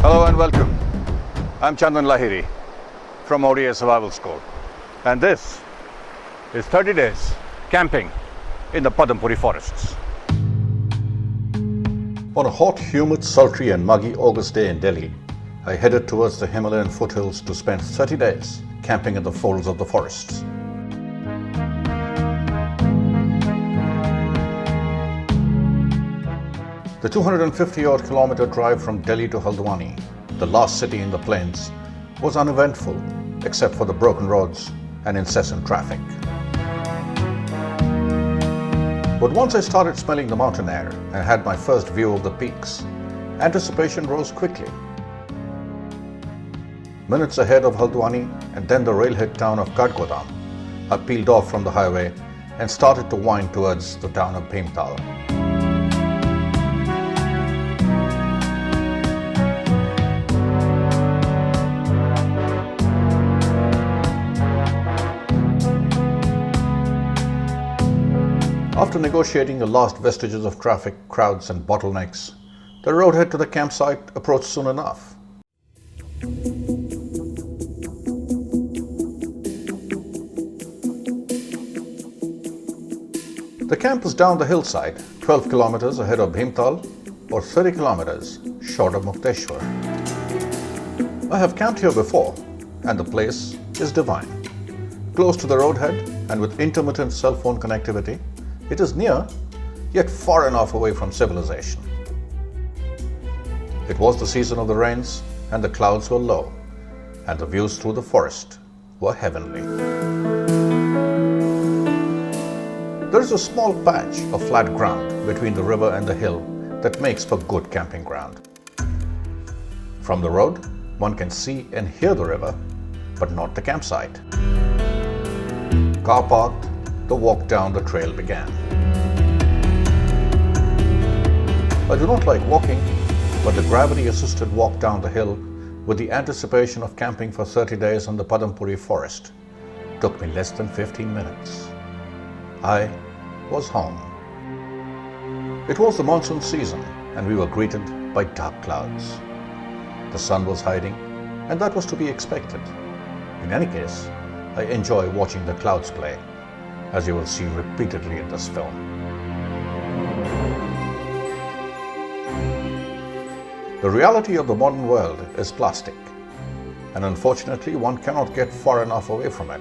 Hello and welcome. I'm Chandan Lahiri from ODA Survival School, and this is 30 days camping in the Padampuri forests. On a hot, humid, sultry and muggy August day in Delhi, I headed towards the Himalayan foothills to spend 30 days camping in the folds of the forests. The 250-odd kilometer drive from Delhi to Haldwani, the last city in the plains, was uneventful except for the broken roads and incessant traffic. But once I started smelling the mountain air and had my first view of the peaks, anticipation rose quickly. Minutes ahead of Haldwani and then the railhead town of Kathgodam, I peeled off from the highway and started to wind towards the town of Bhimtal. After negotiating the last vestiges of traffic, crowds and bottlenecks, the roadhead to the campsite approached soon enough. The camp was down the hillside, 12 kilometers ahead of Bhimtal or 30 kilometers short of Mukteshwar. I have camped here before and the place is divine. Close to the roadhead and with intermittent cell phone connectivity, it is near, yet far enough away from civilization. It was the season of the rains and the clouds were low and the views through the forest were heavenly. There is a small patch of flat ground between the river and the hill that makes for good camping ground. From the road, one can see and hear the river, but not the campsite. Car parked, the walk down the trail began. I do not like walking, but the gravity-assisted walk down the hill with the anticipation of camping for 30 days in the Padampuri forest took me less than 15 minutes. I was home. It was the monsoon season and we were greeted by dark clouds. The sun was hiding and that was to be expected. In any case, I enjoy watching the clouds play, as you will see repeatedly in this film. The reality of the modern world is plastic, and unfortunately one cannot get far enough away from it,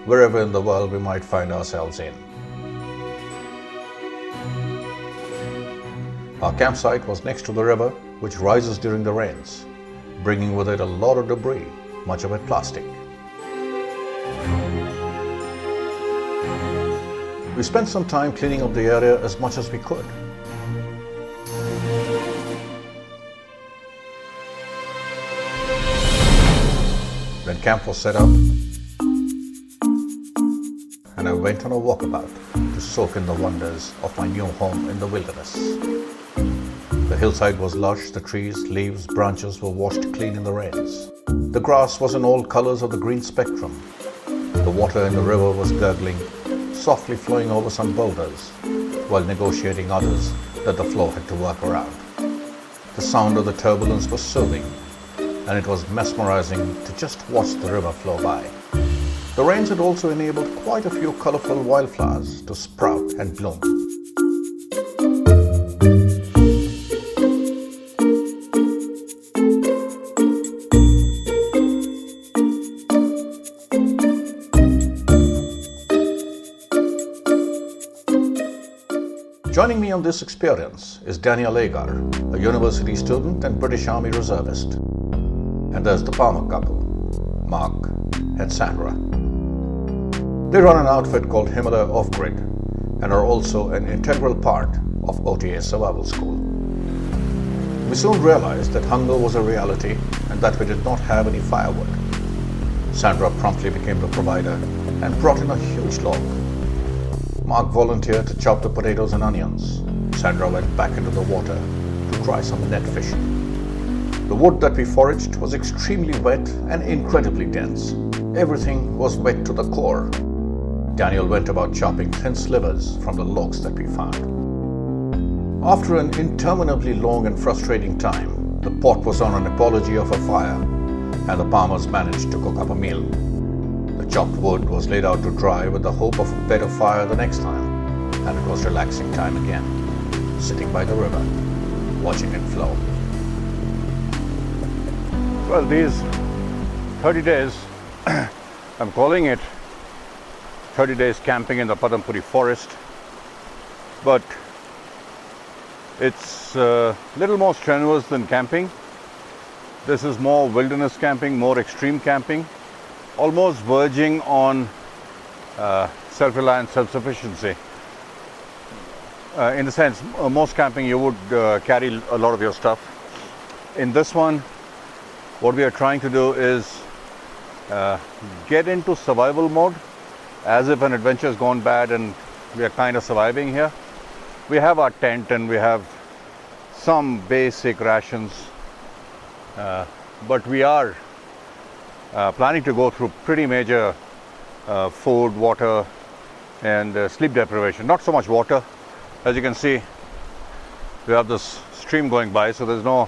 wherever in the world we might find ourselves in. Our campsite was next to the river, which rises during the rains, bringing with it a lot of debris, much of it plastic. We spent some time cleaning up the area as much as we could. When camp was set up, and I went on a walkabout to soak in the wonders of my new home in the wilderness. The hillside was lush, the trees, leaves, branches were washed clean in the rains. The grass was in all colors of the green spectrum. The water in the river was gurgling, softly flowing over some boulders, while negotiating others that the flow had to work around. The sound of the turbulence was soothing, and it was mesmerizing to just watch the river flow by. The rains had also enabled quite a few colorful wildflowers to sprout and bloom. Joining me on this experience is Daniel Agar, a university student and British Army reservist. And there's the Palmer couple, Mark and Sandra. They run an outfit called Himalaya Off-Grid and are also an integral part of OTA Survival School. We soon realized that hunger was a reality and that we did not have any firewood. Sandra promptly became the provider and brought in a huge log. Mark volunteered to chop the potatoes and onions. Sandra went back into the water to try some net fishing. The wood that we foraged was extremely wet and incredibly dense. Everything was wet to the core. Daniel went about chopping thin slivers from the logs that we found. After an interminably long and frustrating time, the pot was on an apology of a fire, and the farmers managed to cook up a meal. The chopped wood was laid out to dry with the hope of a better fire the next time, and it was relaxing time again, sitting by the river, watching it flow. Well, these 30 days, I'm calling it 30 days camping in the Padampuri forest, but it's a little more strenuous than camping. This is more wilderness camping, more extreme camping, almost verging on self-reliance, self-sufficiency. In the sense, most camping you would carry a lot of your stuff. In this one, what we are trying to do is get into survival mode, as if an adventure has gone bad and we are kind of surviving here. We have our tent and we have some basic rations, but we are planning to go through pretty major food, water and sleep deprivation. Not so much water. As you can see, we have this stream going by, so there's no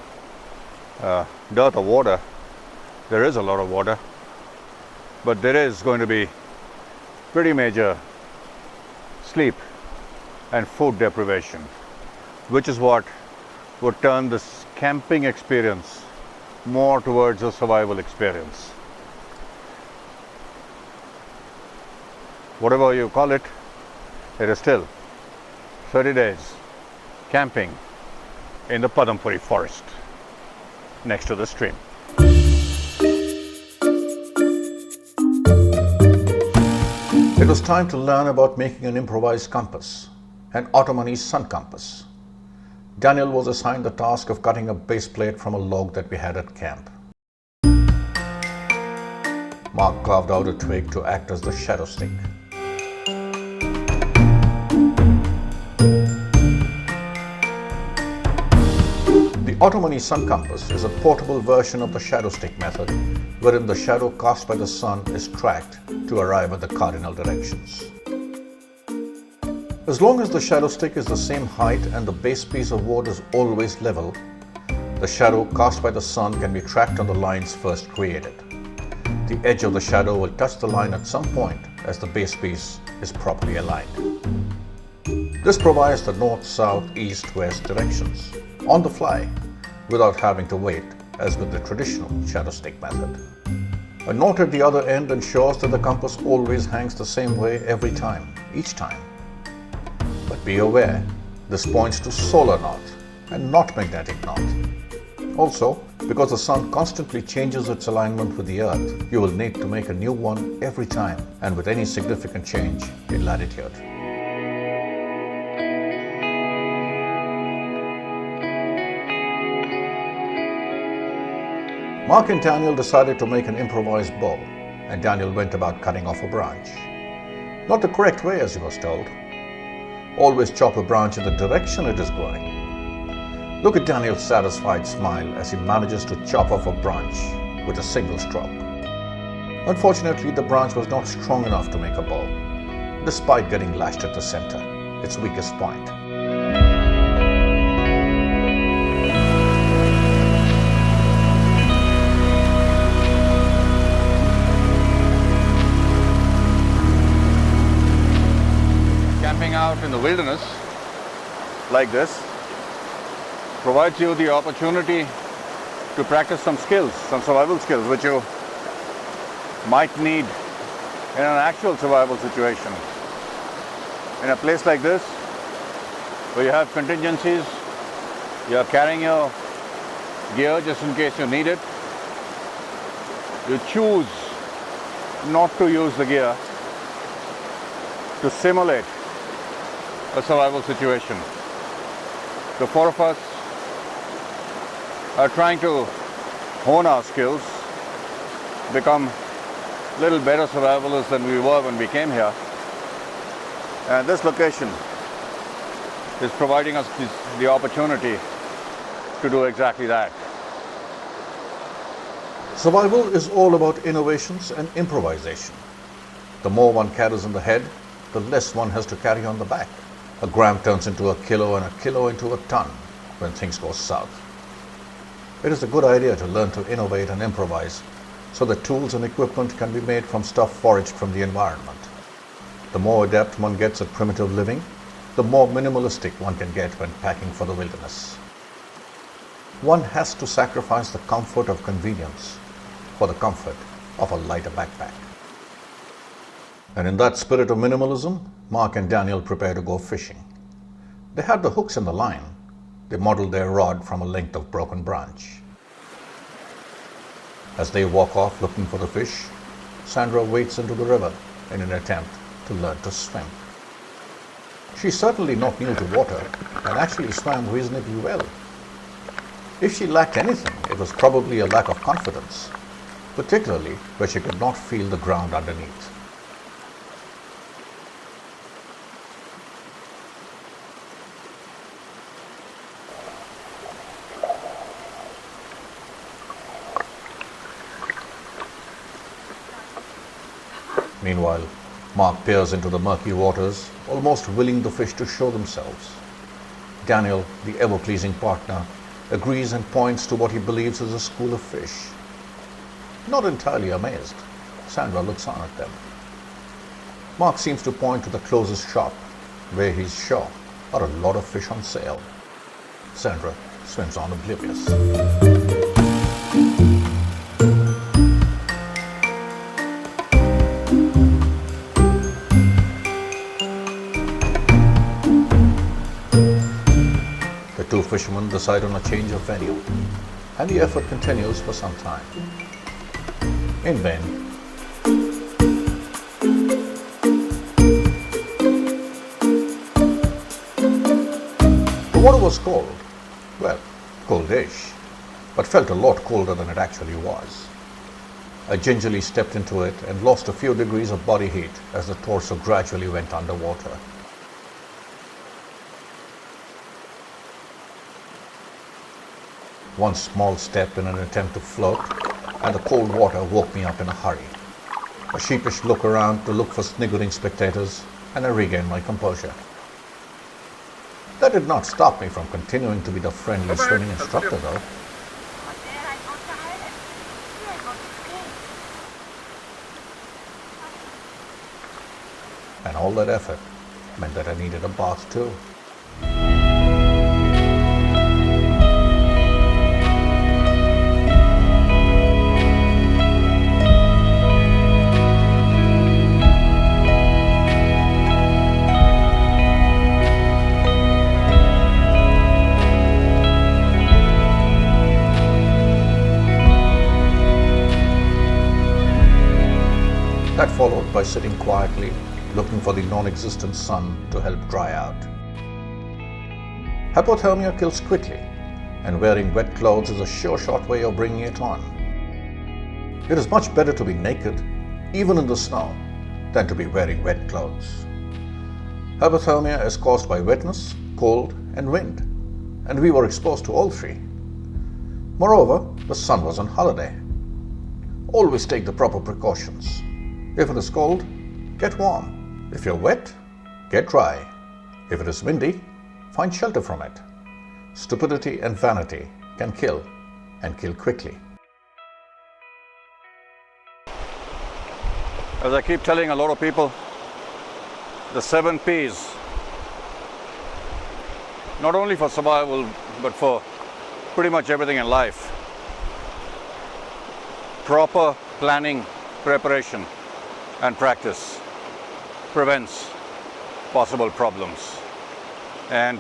dearth of water. There is a lot of water, but there is going to be pretty major sleep and food deprivation, which is what would turn this camping experience more towards a survival experience. Whatever you call it, it is still 30 days camping in the Padampuri forest next to the stream. It was time to learn about making an improvised compass, an Ottomani sun compass. Daniel was assigned the task of cutting a base plate from a log that we had at camp. Mark carved out a twig to act as the shadow stick. The Ottomani sun compass is a portable version of the shadow stick method, wherein the shadow cast by the sun is tracked to arrive at the cardinal directions. As long as the shadow stick is the same height and the base piece of wood is always level, the shadow cast by the sun can be tracked on the lines first created. The edge of the shadow will touch the line at some point as the base piece is properly aligned. This provides the north, south, east, west directions on the fly without having to wait as with the traditional shadow stick method. A knot at the other end ensures that the compass always hangs the same way every time, each time. But be aware, this points to solar knot and not magnetic knot. Also, because the sun constantly changes its alignment with the earth, you will need to make a new one every time and with any significant change in latitude. Mark and Daniel decided to make an improvised bow, and Daniel went about cutting off a branch. Not the correct way, as he was told. Always chop a branch in the direction it is growing. Look at Daniel's satisfied smile as he manages to chop off a branch with a single stroke. Unfortunately, the branch was not strong enough to make a bow, despite getting lashed at the center, its weakest point. Camping out in the wilderness like this provides you the opportunity to practice some skills, some survival skills, which you might need in an actual survival situation. In a place like this, where you have contingencies, you are carrying your gear just in case you need it, you choose not to use the gear to simulate a survival situation. The four of us are trying to hone our skills, become a little better survivalists than we were when we came here. And this location is providing us the opportunity to do exactly that. Survival is all about innovations and improvisation. The more one carries in the head, the less one has to carry on the back. A gram turns into a kilo and a kilo into a ton when things go south. It is a good idea to learn to innovate and improvise so that tools and equipment can be made from stuff foraged from the environment. The more adept one gets at primitive living, the more minimalistic one can get when packing for the wilderness. One has to sacrifice the comfort of convenience for the comfort of a lighter backpack. And in that spirit of minimalism, Mark and Daniel prepare to go fishing. They had the hooks and the line. They modeled their rod from a length of broken branch. As they walk off looking for the fish, Sandra wades into the river in an attempt to learn to swim. She's certainly not new to water and actually swam reasonably well. If she lacked anything, it was probably a lack of confidence, particularly where she could not feel the ground underneath. Meanwhile, Mark peers into the murky waters, almost willing the fish to show themselves. Daniel, the ever-pleasing partner, agrees and points to what he believes is a school of fish. Not entirely amazed, Sandra looks on at them. Mark seems to point to the closest shop, where he's sure are a lot of fish on sale. Sandra swims on oblivious. The two fishermen decide on a change of venue, and the effort continues for some time. In vain. The water was cold. Well, coldish, but felt a lot colder than it actually was. I gingerly stepped into it and lost a few degrees of body heat as the torso gradually went underwater. One small step in an attempt to float, and the cold water woke me up in a hurry. A sheepish look around to look for sniggering spectators, and I regained my composure. That did not stop me from continuing to be the friendly swimming instructor, though. And all that effort meant that I needed a bath too. That followed by sitting quietly, looking for the non-existent sun to help dry out. Hypothermia kills quickly, and wearing wet clothes is a sure shot way of bringing it on. It is much better to be naked, even in the snow, than to be wearing wet clothes. Hypothermia is caused by wetness, cold, and wind, and we were exposed to all three. Moreover, the sun was on holiday. Always take the proper precautions. If it is cold, get warm. If you're wet, get dry. If it is windy, find shelter from it. Stupidity and vanity can kill, and kill quickly. As I keep telling a lot of people, the 7 P's, not only for survival, but for pretty much everything in life. Proper planning, preparation, and practice prevents possible problems. And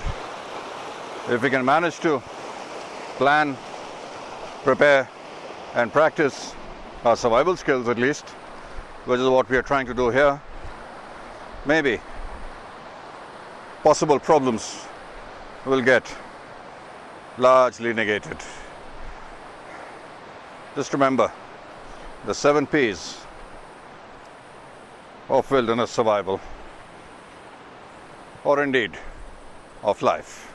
if we can manage to plan, prepare, and practice our survival skills at least, which is what we are trying to do here, maybe possible problems will get largely negated. Just remember the 7 P's of wilderness survival, or indeed of life.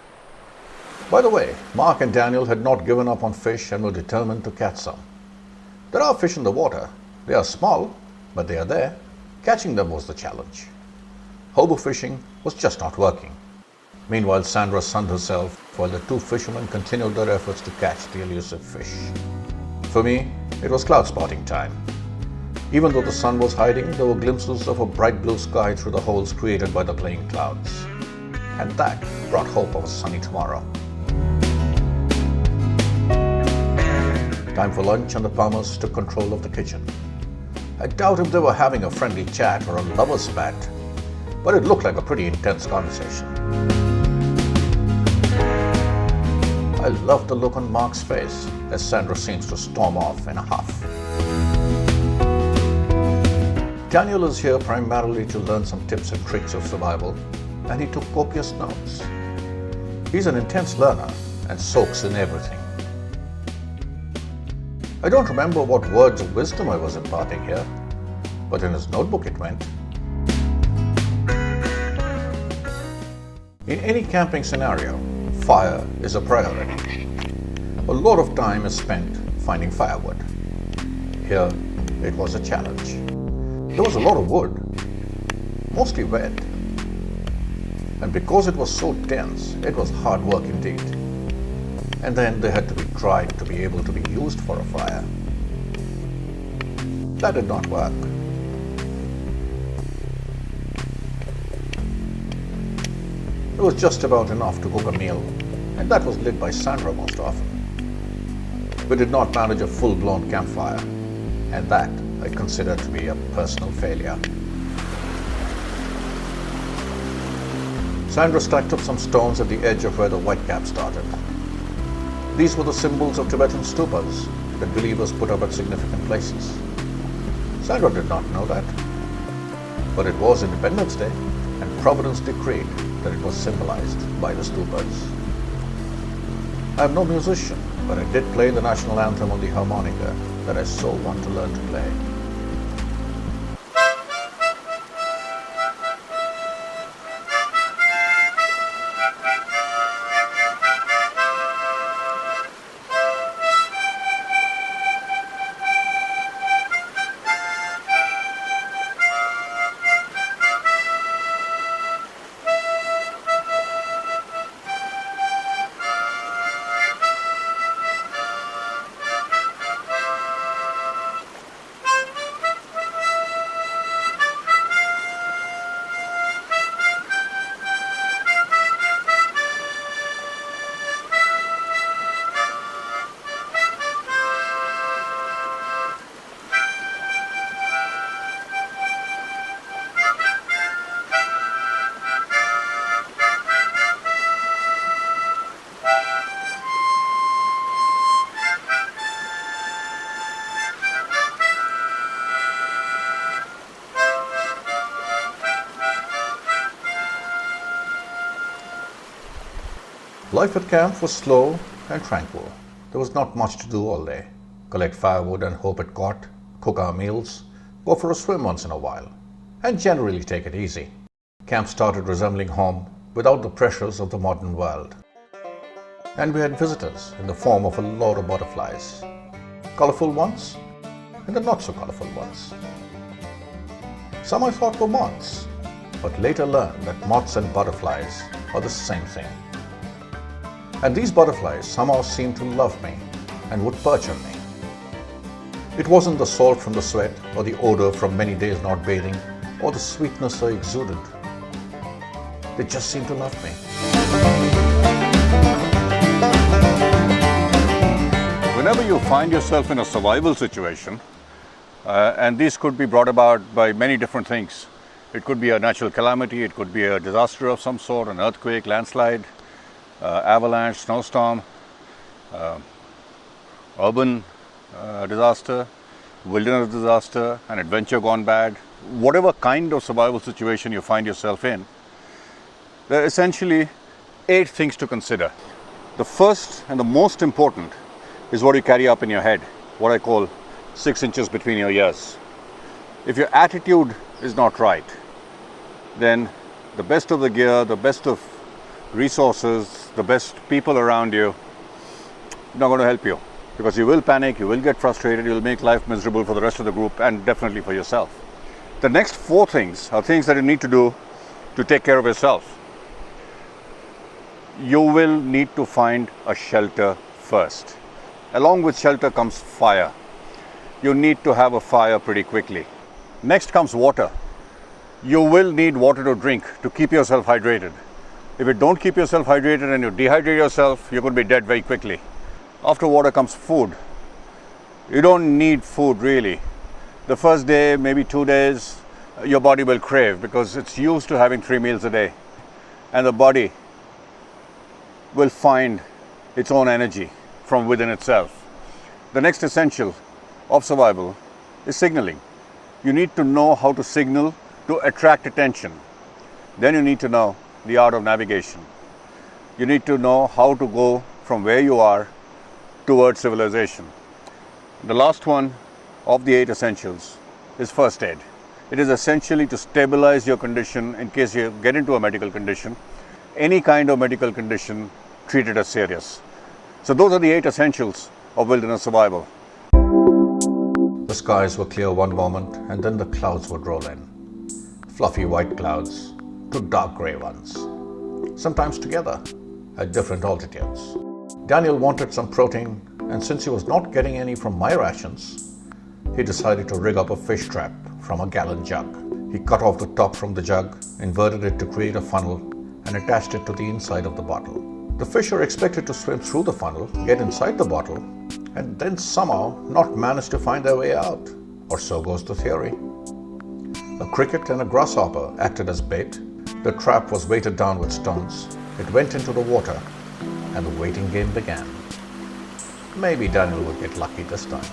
By the way, Mark and Daniel had not given up on fish and were determined to catch some. There are fish in the water. They are small, but they are there. Catching them was the challenge. Hobo fishing was just not working. Meanwhile, Sandra sunned herself while the two fishermen continued their efforts to catch the elusive fish. For me, it was cloud spotting time. Even though the sun was hiding, there were glimpses of a bright blue sky through the holes created by the playing clouds. And that brought hope of a sunny tomorrow. Time for lunch, and the Palmers took control of the kitchen. I doubt if they were having a friendly chat or a lover's spat, but it looked like a pretty intense conversation. I love the look on Mark's face as Sandra seems to storm off in a huff. Daniel is here primarily to learn some tips and tricks of survival, and he took copious notes. He's an intense learner and soaks in everything. I don't remember what words of wisdom I was imparting here, but in his notebook it went. In any camping scenario, fire is a priority. A lot of time is spent finding firewood. Here, it was a challenge. There was a lot of wood, mostly wet. And because it was so dense, it was hard work indeed. And then they had to be dried to be able to be used for a fire. That did not work. It was just about enough to cook a meal, and that was lit by Sandra most often. We did not manage a full-blown campfire, and that I consider to be a personal failure. Sandra stacked up some stones at the edge of where the Whitecap started. These were the symbols of Tibetan stupas that believers put up at significant places. Sandra did not know that, but it was Independence Day, and Providence decreed that it was symbolized by the stupas. I am no musician, but I did play the national anthem on the harmonica that I so want to learn to play. Life at camp was slow and tranquil. There was not much to do all day. Collect firewood and hope it caught, cook our meals, go for a swim once in a while, and generally take it easy. Camp started resembling home without the pressures of the modern world. And we had visitors in the form of a lot of butterflies. Colorful ones and the not so colorful ones. Some I thought were moths, but later learned that moths and butterflies are the same thing. And these butterflies somehow seemed to love me and would perch on me. It wasn't the salt from the sweat or the odor from many days not bathing or the sweetness I exuded. They just seemed to love me. Whenever you find yourself in a survival situation, and these could be brought about by many different things. It could be a natural calamity, it could be a disaster of some sort, an earthquake, landslide, avalanche, snowstorm, urban disaster, wilderness disaster, an adventure gone bad. Whatever kind of survival situation you find yourself in, there are essentially 8 things to consider. The first and the most important is what you carry up in your head. what I call 6 inches between your ears. If your attitude is not right, then the best of the gear, the best of resources, the best people around you, not going to help you, because you will panic, you will get frustrated, you will make life miserable for the rest of the group and definitely for yourself. The next 4 things are things that you need to do to take care of yourself. You will need to find a shelter first. Along with shelter comes fire. You need to have a fire pretty quickly. Next comes water. You will need water to drink to keep yourself hydrated. If you don't keep yourself hydrated and you dehydrate yourself, you're going to be dead very quickly. After water comes food. You don't need food really. The first day, maybe 2 days, your body will crave because it's used to having 3 meals a day. And the body will find its own energy from within itself. The next essential of survival is signaling. You need to know how to signal to attract attention. Then you need to know the art of navigation. You need to know how to go from where you are towards civilization. The last one of the 8 essentials is first aid. It is essentially to stabilize your condition in case you get into a medical condition. Any kind of medical condition treated as serious. So those are the 8 essentials of wilderness survival. The skies were clear one moment and then the clouds would roll in. Fluffy white clouds to dark grey ones, sometimes together at different altitudes. Daniel wanted some protein, and since he was not getting any from my rations, he decided to rig up a fish trap from a gallon jug. He cut off the top from the jug, inverted it to create a funnel, and attached it to the inside of the bottle. The fish are expected to swim through the funnel, get inside the bottle, and then somehow not manage to find their way out, or so goes the theory. A cricket and a grasshopper acted as bait. The trap was weighted down with stones. It went into the water, and the waiting game began. Maybe Daniel would get lucky this time.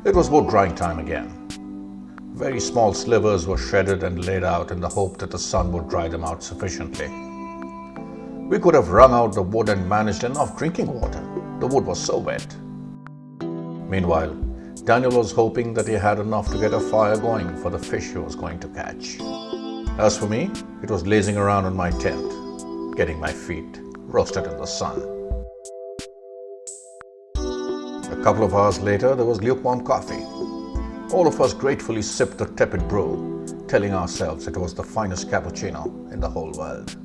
It was boat drying time again. Very small slivers were shredded and laid out in the hope that the sun would dry them out sufficiently. We could have wrung out the wood and managed enough drinking water. The wood was so wet. Meanwhile, Daniel was hoping that he had enough to get a fire going for the fish he was going to catch. As for me, it was lazing around in my tent, getting my feet roasted in the sun. A couple of hours later, there was lukewarm coffee. All of us gratefully sipped the tepid brew, telling ourselves it was the finest cappuccino in the whole world.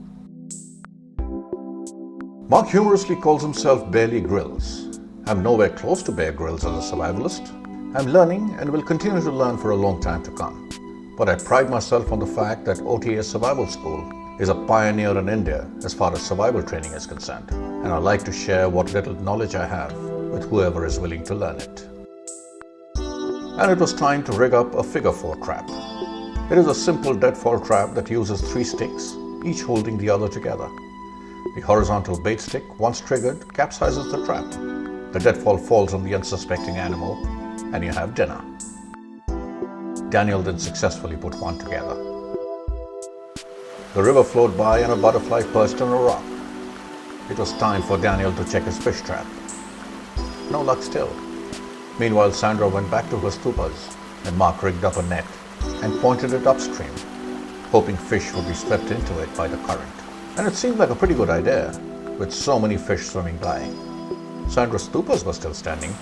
Mark humorously calls himself Barely Grylls. I'm nowhere close to Bear Grylls as a survivalist. I'm learning and will continue to learn for a long time to come. But I pride myself on the fact that OTA Survival School is a pioneer in India as far as survival training is concerned, and I like to share what little knowledge I have with whoever is willing to learn it. And it was time to rig up a figure 4 trap. It is a simple deadfall trap that uses 3 sticks, each holding the other together. The horizontal bait stick, once triggered, capsizes the trap. The deadfall falls on the unsuspecting animal, and you have dinner. Daniel then successfully put one together. The river flowed by and a butterfly perched on a rock. It was time for Daniel to check his fish trap. No luck still. Meanwhile, Sandra went back to her stupas, and Mark rigged up a net and pointed it upstream, hoping fish would be swept into it by the current. And it seemed like a pretty good idea, with so many fish swimming by. Sandra's stupas were still standing,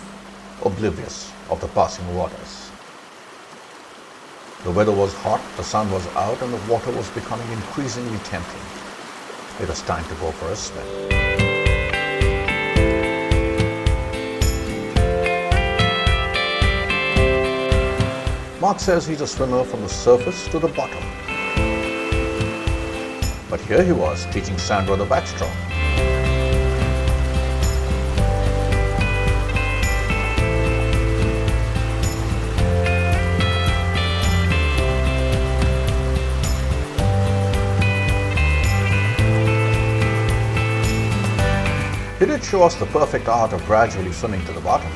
oblivious of the passing waters. The weather was hot, the sun was out, and the water was becoming increasingly tempting. It was time to go for a swim. Mark says he's a swimmer from the surface to the bottom. But here he was teaching Sandra the backstroke. He did show us the perfect art of gradually swimming to the bottom.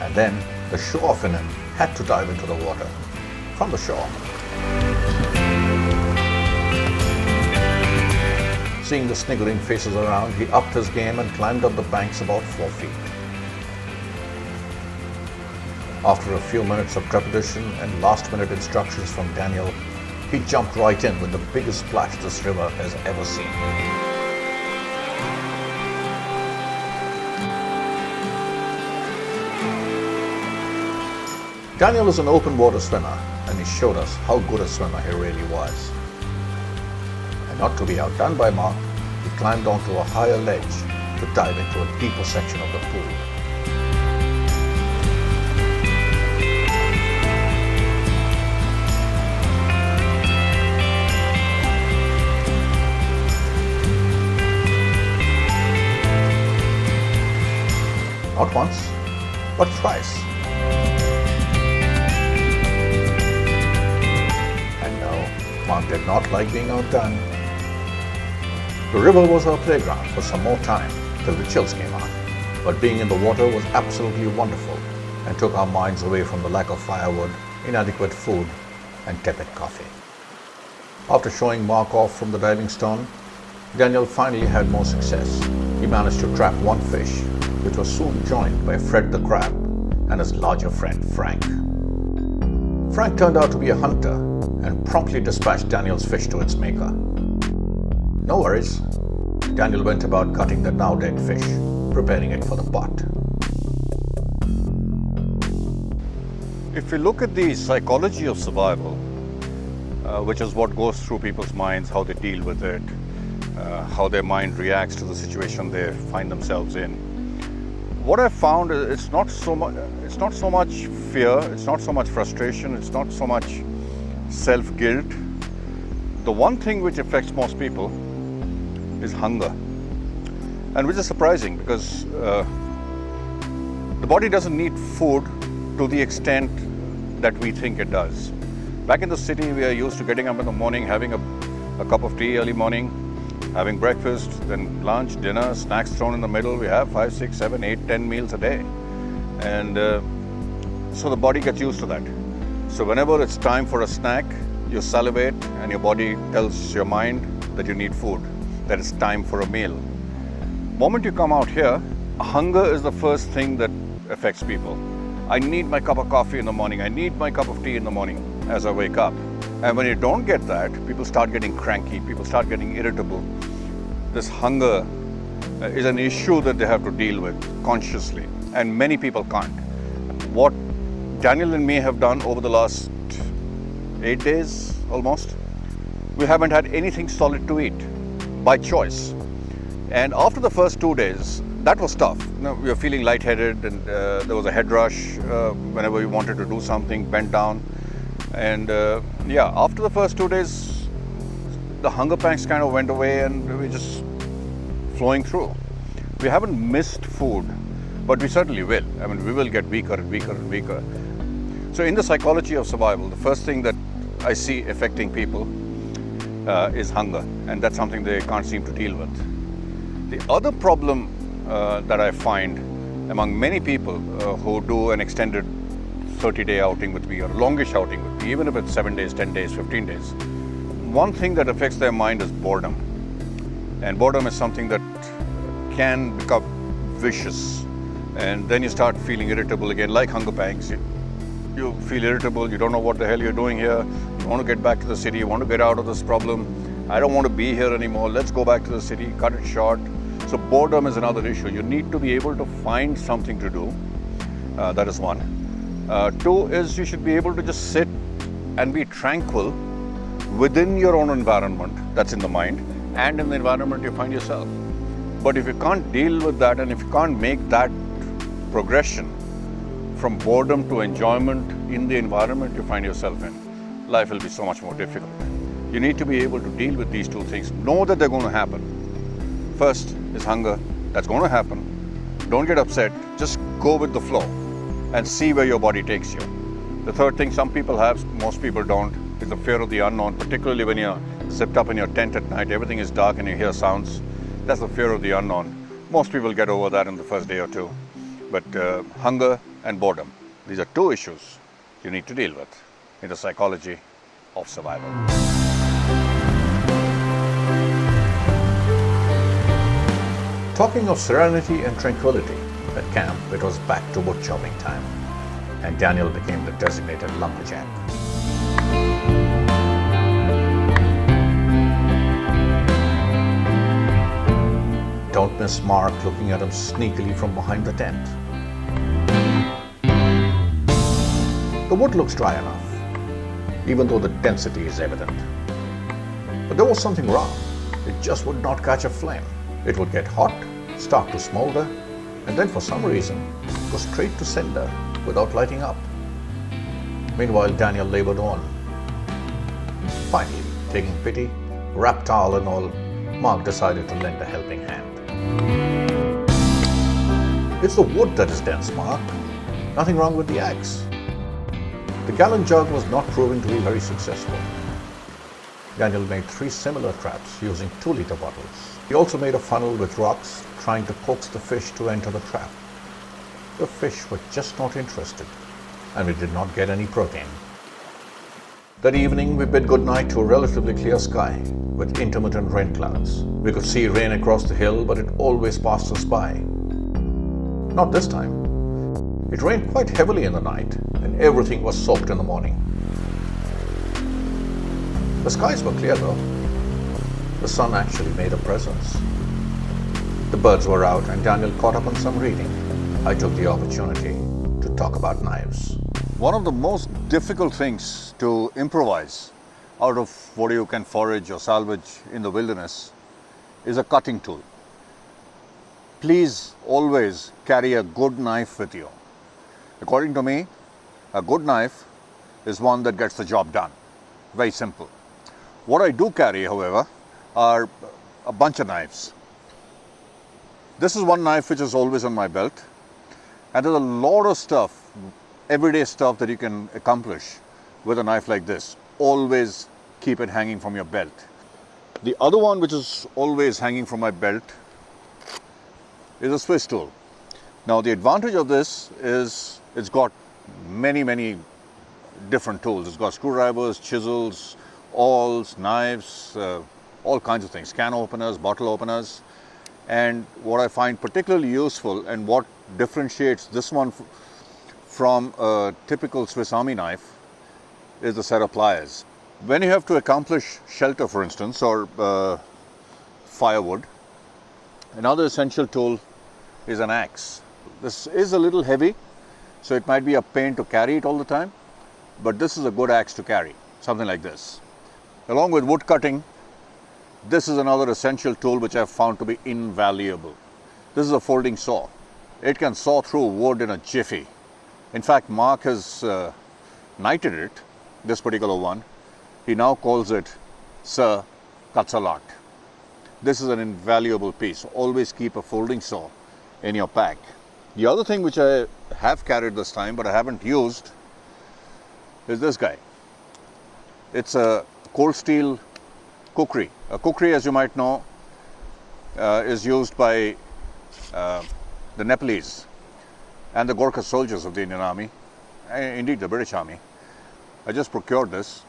And then the show-off in him had to dive into the water from the shore. Seeing the sniggering faces around, he upped his game and climbed up the banks about 4 feet. After a few minutes of trepidation and last-minute instructions from Daniel, he jumped right in with the biggest splash this river has ever seen. Daniel is an open water swimmer, and he showed us how good a swimmer he really was. And not to be outdone by Mark, he climbed onto a higher ledge to dive into a deeper section of the pool. Not once, but twice. And no, Mark did not like being outdone. The river was our playground for some more time till the chills came on, but being in the water was absolutely wonderful and took our minds away from the lack of firewood, inadequate food, and tepid coffee. After showing Mark off from the diving stone, Daniel finally had more success. He managed to trap one fish, which was soon joined by Fred the crab and his larger friend Frank. Frank turned out to be a hunter and promptly dispatched Daniel's fish to its maker. No worries. Daniel went about gutting the now dead fish, preparing it for the pot. If we look at the psychology of survival, which is what goes through people's minds, how they deal with it, how their mind reacts to the situation they find themselves in. What I've found is it's not so much fear, it's not so much frustration, it's not so much self-guilt. The one thing which affects most people is hunger, and which is surprising because the body doesn't need food to the extent that we think it does. Back in the city, we are used to getting up in the morning, having a cup of tea early morning, having breakfast, then lunch, dinner, snacks thrown in the middle. We have 5, 6, 7, 8, 10 meals a day. And so the body gets used to that. So whenever it's time for a snack, you salivate and your body tells your mind that you need food, that it's time for a meal. Moment you come out here, hunger is the first thing that affects people. I need my cup of coffee in the morning. I need my cup of tea in the morning as I wake up. And when you don't get that, people start getting cranky, people start getting irritable. This hunger is an issue that they have to deal with consciously, and many people can't. What Daniel and me have done over the last 8 days almost, we haven't had anything solid to eat by choice. And after the first 2 days, that was tough. You know, we were feeling lightheaded, and there was a head rush whenever we wanted to do something, bent down. And after the first 2 days, the hunger pangs kind of went away and we were just flowing through. We haven't missed food, but we certainly will. I mean, we will get weaker and weaker and weaker. So in the psychology of survival, the first thing that I see affecting people is hunger, and that's something they can't seem to deal with. The other problem that I find among many people who do an extended 30-day outing with me or longish outing with me, even if it's 7 days, 10 days, 15 days, one thing that affects their mind is boredom. And boredom is something that can become vicious. And then you start feeling irritable again, like hunger pangs. You feel irritable, you don't know what the hell you're doing here. You want to get back to the city, you want to get out of this problem. I don't want to be here anymore, let's go back to the city, cut it short. So boredom is another issue. You need to be able to find something to do. That is one. Two is you should be able to just sit and be tranquil within your own environment that's in the mind and in the environment you find yourself. But if you can't deal with that, and if you can't make that progression from boredom to enjoyment in the environment you find yourself in, life will be so much more difficult. You need to be able to deal with these two things. Know that they're going to happen. First is hunger. That's going to happen. Don't get upset. Just go with the flow and see where your body takes you. The third thing some people have, most people don't, is the fear of the unknown, particularly when you're zipped up in your tent at night, everything is dark and you hear sounds. That's the fear of the unknown. Most people get over that in the first day or two. But hunger and boredom, these are two issues you need to deal with in the psychology of survival. Talking of serenity and tranquility, at camp it was back to wood chopping time, and Daniel became the designated lumberjack. Don't miss Mark looking at him sneakily from behind the tent. The wood looks dry enough, even though the density is evident. But there was something wrong. It just would not catch a flame. It would get hot, start to smolder, and then for some reason go straight to cinder without lighting up. Meanwhile, Daniel labored on. Finally, taking pity, wrap towel and all, Mark decided to lend a helping hand. It's the wood that is dense, Mark. Nothing wrong with the axe. The gallon jug was not proving to be very successful. Daniel made 3 similar traps using 2-liter bottles. He also made a funnel with rocks, trying to coax the fish to enter the trap. The fish were just not interested, and we did not get any protein. That evening, we bid goodnight to a relatively clear sky with intermittent rain clouds. We could see rain across the hill, but it always passed us by. Not this time. It rained quite heavily in the night, and everything was soaked in the morning. The skies were clear though. The sun actually made a presence. The birds were out, and Daniel caught up on some reading. I took the opportunity to talk about knives. One of the most difficult things to improvise out of what you can forage or salvage in the wilderness is a cutting tool. Please always carry a good knife with you. According to me, a good knife is one that gets the job done. Very simple. What I do carry, however, are a bunch of knives. This is one knife which is always on my belt, and there's a lot of stuff, everyday stuff that you can accomplish with a knife like this. Always keep it hanging from your belt. The other one which is always hanging from my belt is a Swiss tool. Now the advantage of this is it's got many different tools. It's got screwdrivers, chisels, awls, knives, all kinds of things, can openers, bottle openers. And what I find particularly useful and what differentiates this one from a typical Swiss Army knife is the set of pliers. When you have to accomplish shelter, for instance, or firewood, another essential tool is an axe. This is a little heavy, so it might be a pain to carry it all the time, but this is a good axe to carry, something like this. Along with wood cutting, this is another essential tool which I have found to be invaluable. This is a folding saw. It can saw through wood in a jiffy. In fact, Mark has knighted it, this particular one. He now calls it Sir Cuts a Lot. This is an invaluable piece. Always keep a folding saw in your pack. The other thing which I have carried this time but I haven't used is this guy. It's a cold steel kukri. A kukri, as you might know, is used by the Nepalese and the Gorkha soldiers of the Indian Army, indeed the British Army. I just procured this,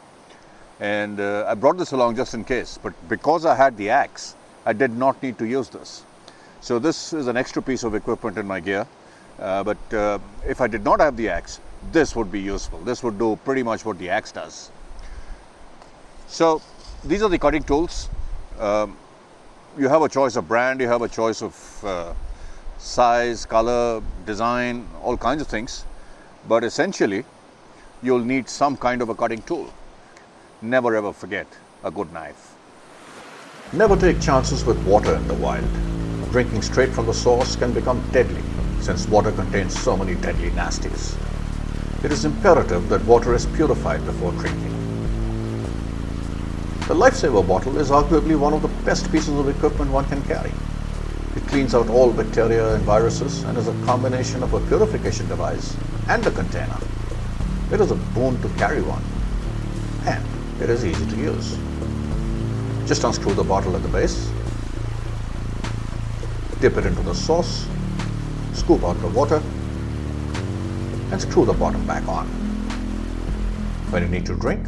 and I brought this along just in case, but because I had the axe, I did not need to use this. So this is an extra piece of equipment in my gear, but if I did not have the axe, this would be useful. This would do pretty much what the axe does. So these are the cutting tools. You have a choice of brand, you have a choice of size, color, design, all kinds of things, but essentially you'll need some kind of a cutting tool. Never ever forget a good knife. Never take chances with water in the wild. Drinking straight from the source can become deadly, since water contains so many deadly nasties. It is imperative that water is purified before drinking. The Lifesaver bottle is arguably one of the best pieces of equipment one can carry. It cleans out all bacteria and viruses and is a combination of a purification device and a container. It is a boon to carry one, and it is easy to use. Just unscrew the bottle at the base, dip it into the sauce, scoop out the water, and screw the bottom back on. When you need to drink,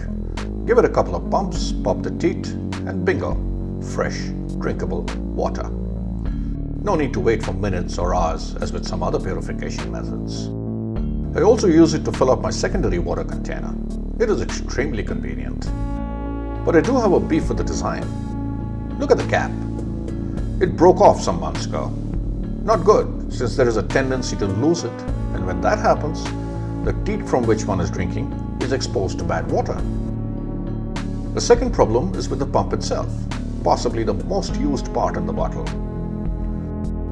give it a couple of pumps, pop the teat, and bingo, fresh, drinkable water. No need to wait for minutes or hours as with some other purification methods. I also use it to fill up my secondary water container. It is extremely convenient. But I do have a beef with the design. Look at the cap. It broke off some months ago. Not good, since there is a tendency to lose it, and when that happens, the teat from which one is drinking is exposed to bad water. The second problem is with the pump itself, possibly the most used part in the bottle.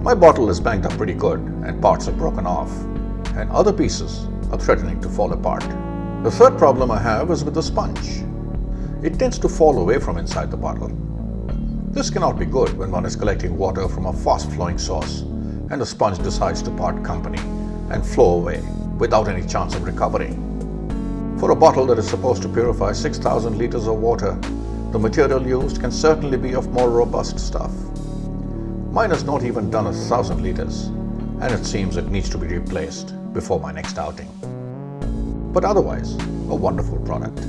My bottle is banged up pretty good and parts are broken off, and other pieces are threatening to fall apart. The third problem I have is with the sponge. It tends to fall away from inside the bottle. This cannot be good when one is collecting water from a fast-flowing source and the sponge decides to part company and flow away without any chance of recovery. For a bottle that is supposed to purify 6,000 liters of water, the material used can certainly be of more robust stuff. Mine has not even done 1,000 liters, and it seems it needs to be replaced before my next outing. But otherwise, a wonderful product.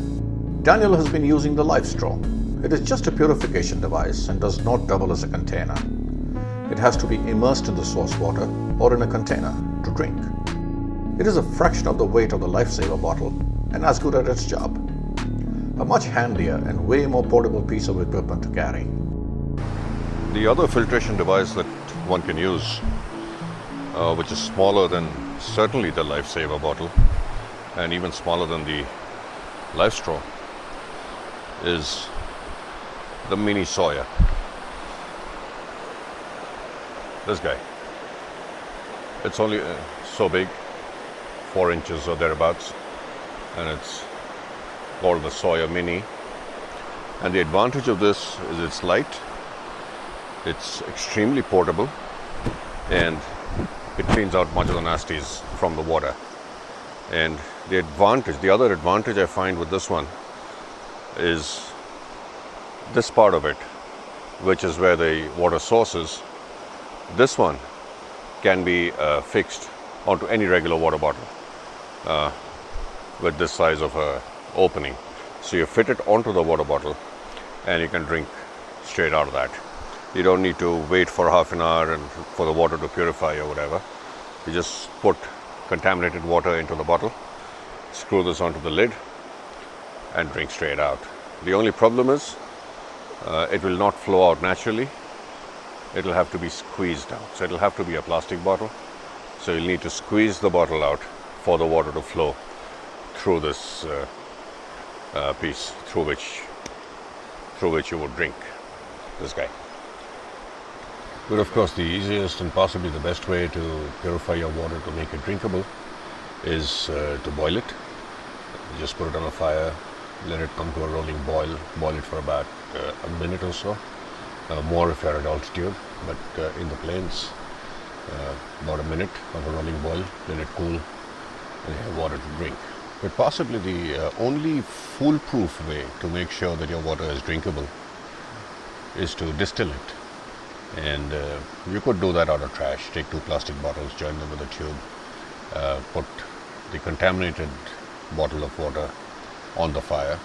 Daniel has been using the LifeStraw. It is just a purification device and does not double as a container. It has to be immersed in the source water or in a container to drink. It is a fraction of the weight of the Lifesaver bottle and as good at its job. A much handier and way more portable piece of equipment to carry. The other filtration device that one can use, which is smaller than certainly the Lifesaver bottle and even smaller than the LifeStraw, is the Mini Sawyer. This guy. It's only so big, 4 inches or thereabouts, and it's called the Sawyer Mini. And the advantage of this is it's light, it's extremely portable, and it cleans out much of the nasties from the water. And the other advantage I find with this one is this part of it, which is where the water source is. This one can be fixed onto any regular water bottle with this size of a opening. So you fit it onto the water bottle and you can drink straight out of that. You don't need to wait for half an hour and for the water to purify or whatever. You just put contaminated water into the bottle, screw this onto the lid and drink straight out. The only problem is it will not flow out naturally. It will have to be squeezed out. So it will have to be a plastic bottle. So you'll need to squeeze the bottle out for the water to flow through this piece through which you would drink this guy. But of course, the easiest and possibly the best way to purify your water to make it drinkable is to boil it. You just put it on a fire, let it come to a rolling boil, boil it for about a minute or so, more if you're at altitude, but in the plains, about a minute of a rolling boil, let it cool, and you have water to drink. But possibly the only foolproof way to make sure that your water is drinkable is to distill it. And you could do that out of trash. Take 2 plastic bottles, join them with a tube, put the contaminated bottle of water on the fire.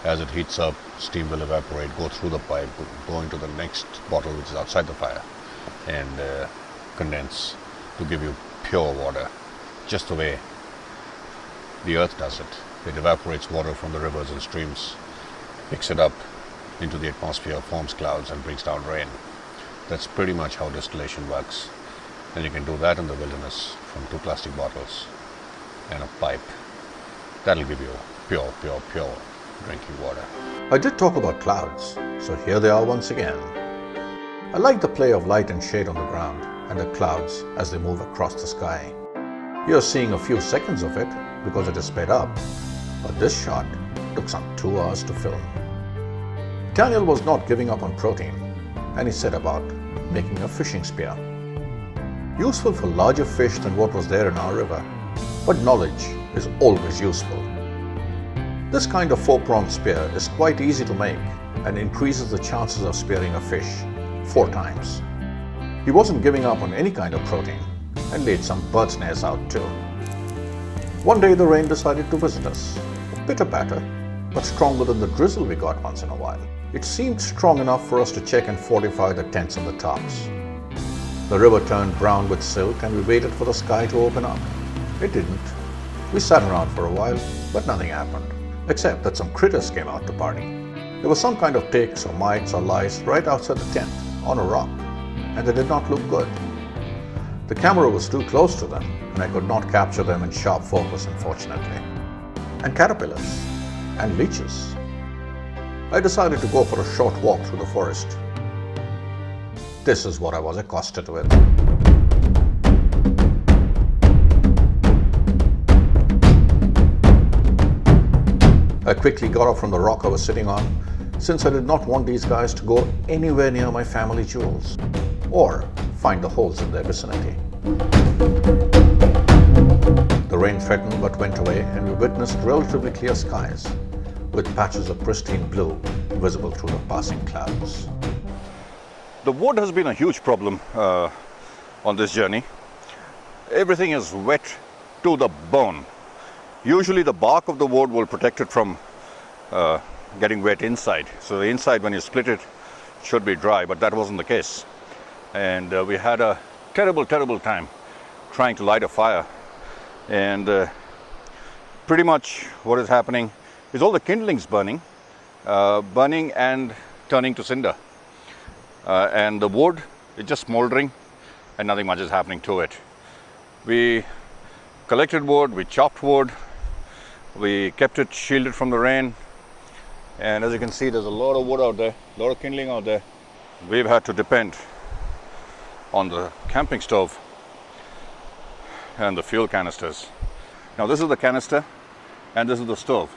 As it heats up, steam will evaporate, go through the pipe, go into the next bottle which is outside the fire, and condense to give you pure water, just the way the earth does it. It evaporates water from the rivers and streams, picks it up into the atmosphere, forms clouds and brings down rain. That's pretty much how distillation works. And you can do that in the wilderness from 2 plastic bottles and a pipe. That'll give you pure drinking water. I did talk about clouds, so here they are once again. I like the play of light and shade on the ground and the clouds as they move across the sky. You're seeing a few seconds of it because it is sped up, but this shot took some 2 hours to film. Daniel was not giving up on protein, and he set about making a fishing spear. Useful for larger fish than what was there in our river, but knowledge is always useful. This kind of 4-pronged spear is quite easy to make and increases the chances of spearing a fish 4 times. He wasn't giving up on any kind of protein and laid some bird snares out too. One day the rain decided to visit us. Pitter-patter, but stronger than the drizzle we got once in a while. It seemed strong enough for us to check and fortify the tents and the tops. The river turned brown with silt and we waited for the sky to open up. It didn't. We sat around for a while, but nothing happened, except that some critters came out to party. There was some kind of ticks or mites or lice right outside the tent, on a rock, and they did not look good. The camera was too close to them, and I could not capture them in sharp focus, unfortunately. And caterpillars, and leeches. I decided to go for a short walk through the forest. This is what I was accosted with. I quickly got up from the rock I was sitting on, since I did not want these guys to go anywhere near my family jewels, or find the holes in their vicinity. The rain threatened but went away, and we witnessed relatively clear skies, with patches of pristine blue visible through the passing clouds. The wood has been a huge problem on this journey. Everything is wet to the bone. Usually the bark of the wood will protect it from getting wet inside. So the inside, when you split it, should be dry, but that wasn't the case. And we had a terrible time trying to light a fire. And pretty much what is happening is all the kindlings burning and turning to cinder. And the wood is just smoldering and nothing much is happening to it. We collected wood, we chopped wood, we kept it shielded from the rain, and as you can see, there's a lot of wood out there, a lot of kindling out there. We've had to depend on the camping stove and the fuel canisters. Now this is the canister and this is the stove.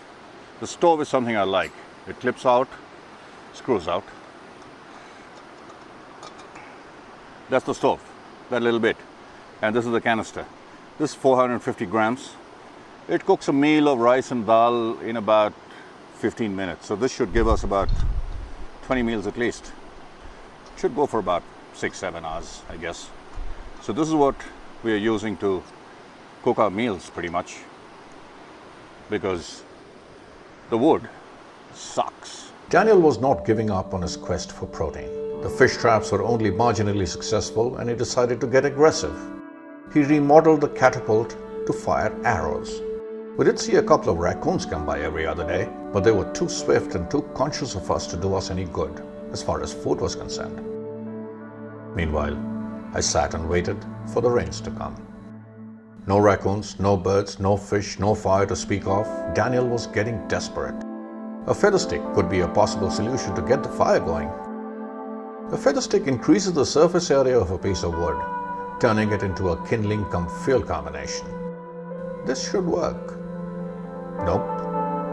The stove is something I like. It clips out, screws out. That's the stove, that little bit. And this is the canister. This is 450 grams. It cooks a meal of rice and dal in about 15 minutes. So this should give us about 20 meals at least. Should go for about 6-7 hours, I guess. So this is what we are using to cook our meals pretty much, because the wood sucks. Daniel was not giving up on his quest for protein. The fish traps were only marginally successful, and he decided to get aggressive. He remodeled the catapult to fire arrows. We did see a couple of raccoons come by every other day, but they were too swift and too conscious of us to do us any good as far as food was concerned. Meanwhile, I sat and waited for the rains to come. No raccoons, no birds, no fish, no fire to speak of. Daniel was getting desperate. A feather stick could be a possible solution to get the fire going. A feather stick increases the surface area of a piece of wood, turning it into a kindling cum fuel combination. This should work. Nope,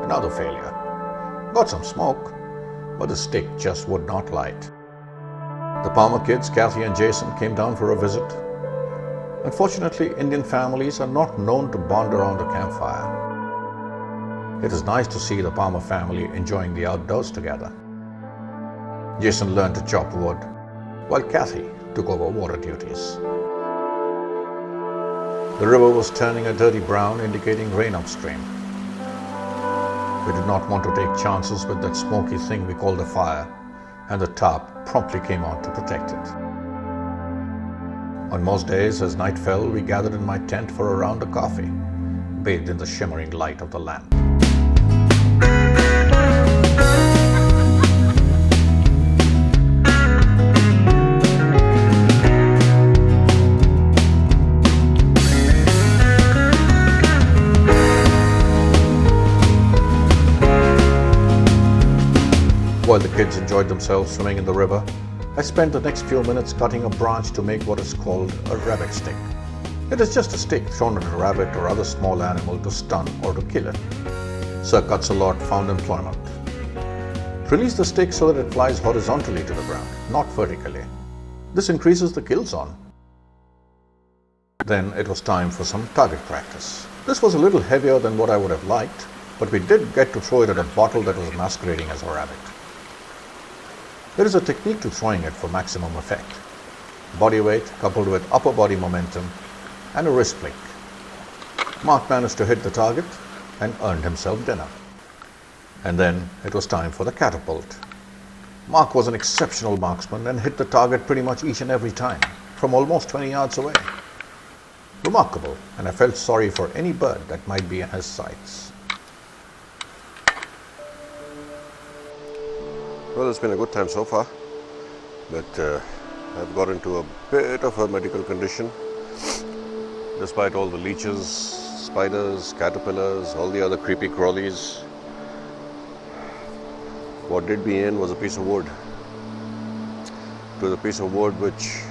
another failure. Got some smoke, but the stick just would not light. The Palmer kids, Kathy and Jason, came down for a visit. Unfortunately, Indian families are not known to bond around a campfire. It is nice to see the Palmer family enjoying the outdoors together. Jason learned to chop wood, while Kathy took over water duties. The river was turning a dirty brown, indicating rain upstream. We did not want to take chances with that smoky thing we called a fire, and the tarp promptly came on to protect it. On most days, as night fell, we gathered in my tent for a round of coffee, bathed in the shimmering light of the lamp. While the kids enjoyed themselves swimming in the river, I spent the next few minutes cutting a branch to make what is called a rabbit stick. It is just a stick thrown at a rabbit or other small animal to stun or to kill it. Sir Cuts-a-Lot found employment. Release the stick so that it flies horizontally to the ground, not vertically. This increases the kill zone. Then it was time for some target practice. This was a little heavier than what I would have liked, but we did get to throw it at a bottle that was masquerading as a rabbit. There is a technique to throwing it for maximum effect. Body weight coupled with upper body momentum and a wrist flick. Mark managed to hit the target and earned himself dinner. And then it was time for the catapult. Mark was an exceptional marksman and hit the target pretty much each and every time. from almost 20 yards away. Remarkable, and I felt sorry for any bird that might be in his sights. Well, it's been a good time so far, but I've got into a bit of a medical condition. Despite all the leeches, spiders, caterpillars, all the other creepy crawlies, what did me in was a piece of wood. It was a piece of wood which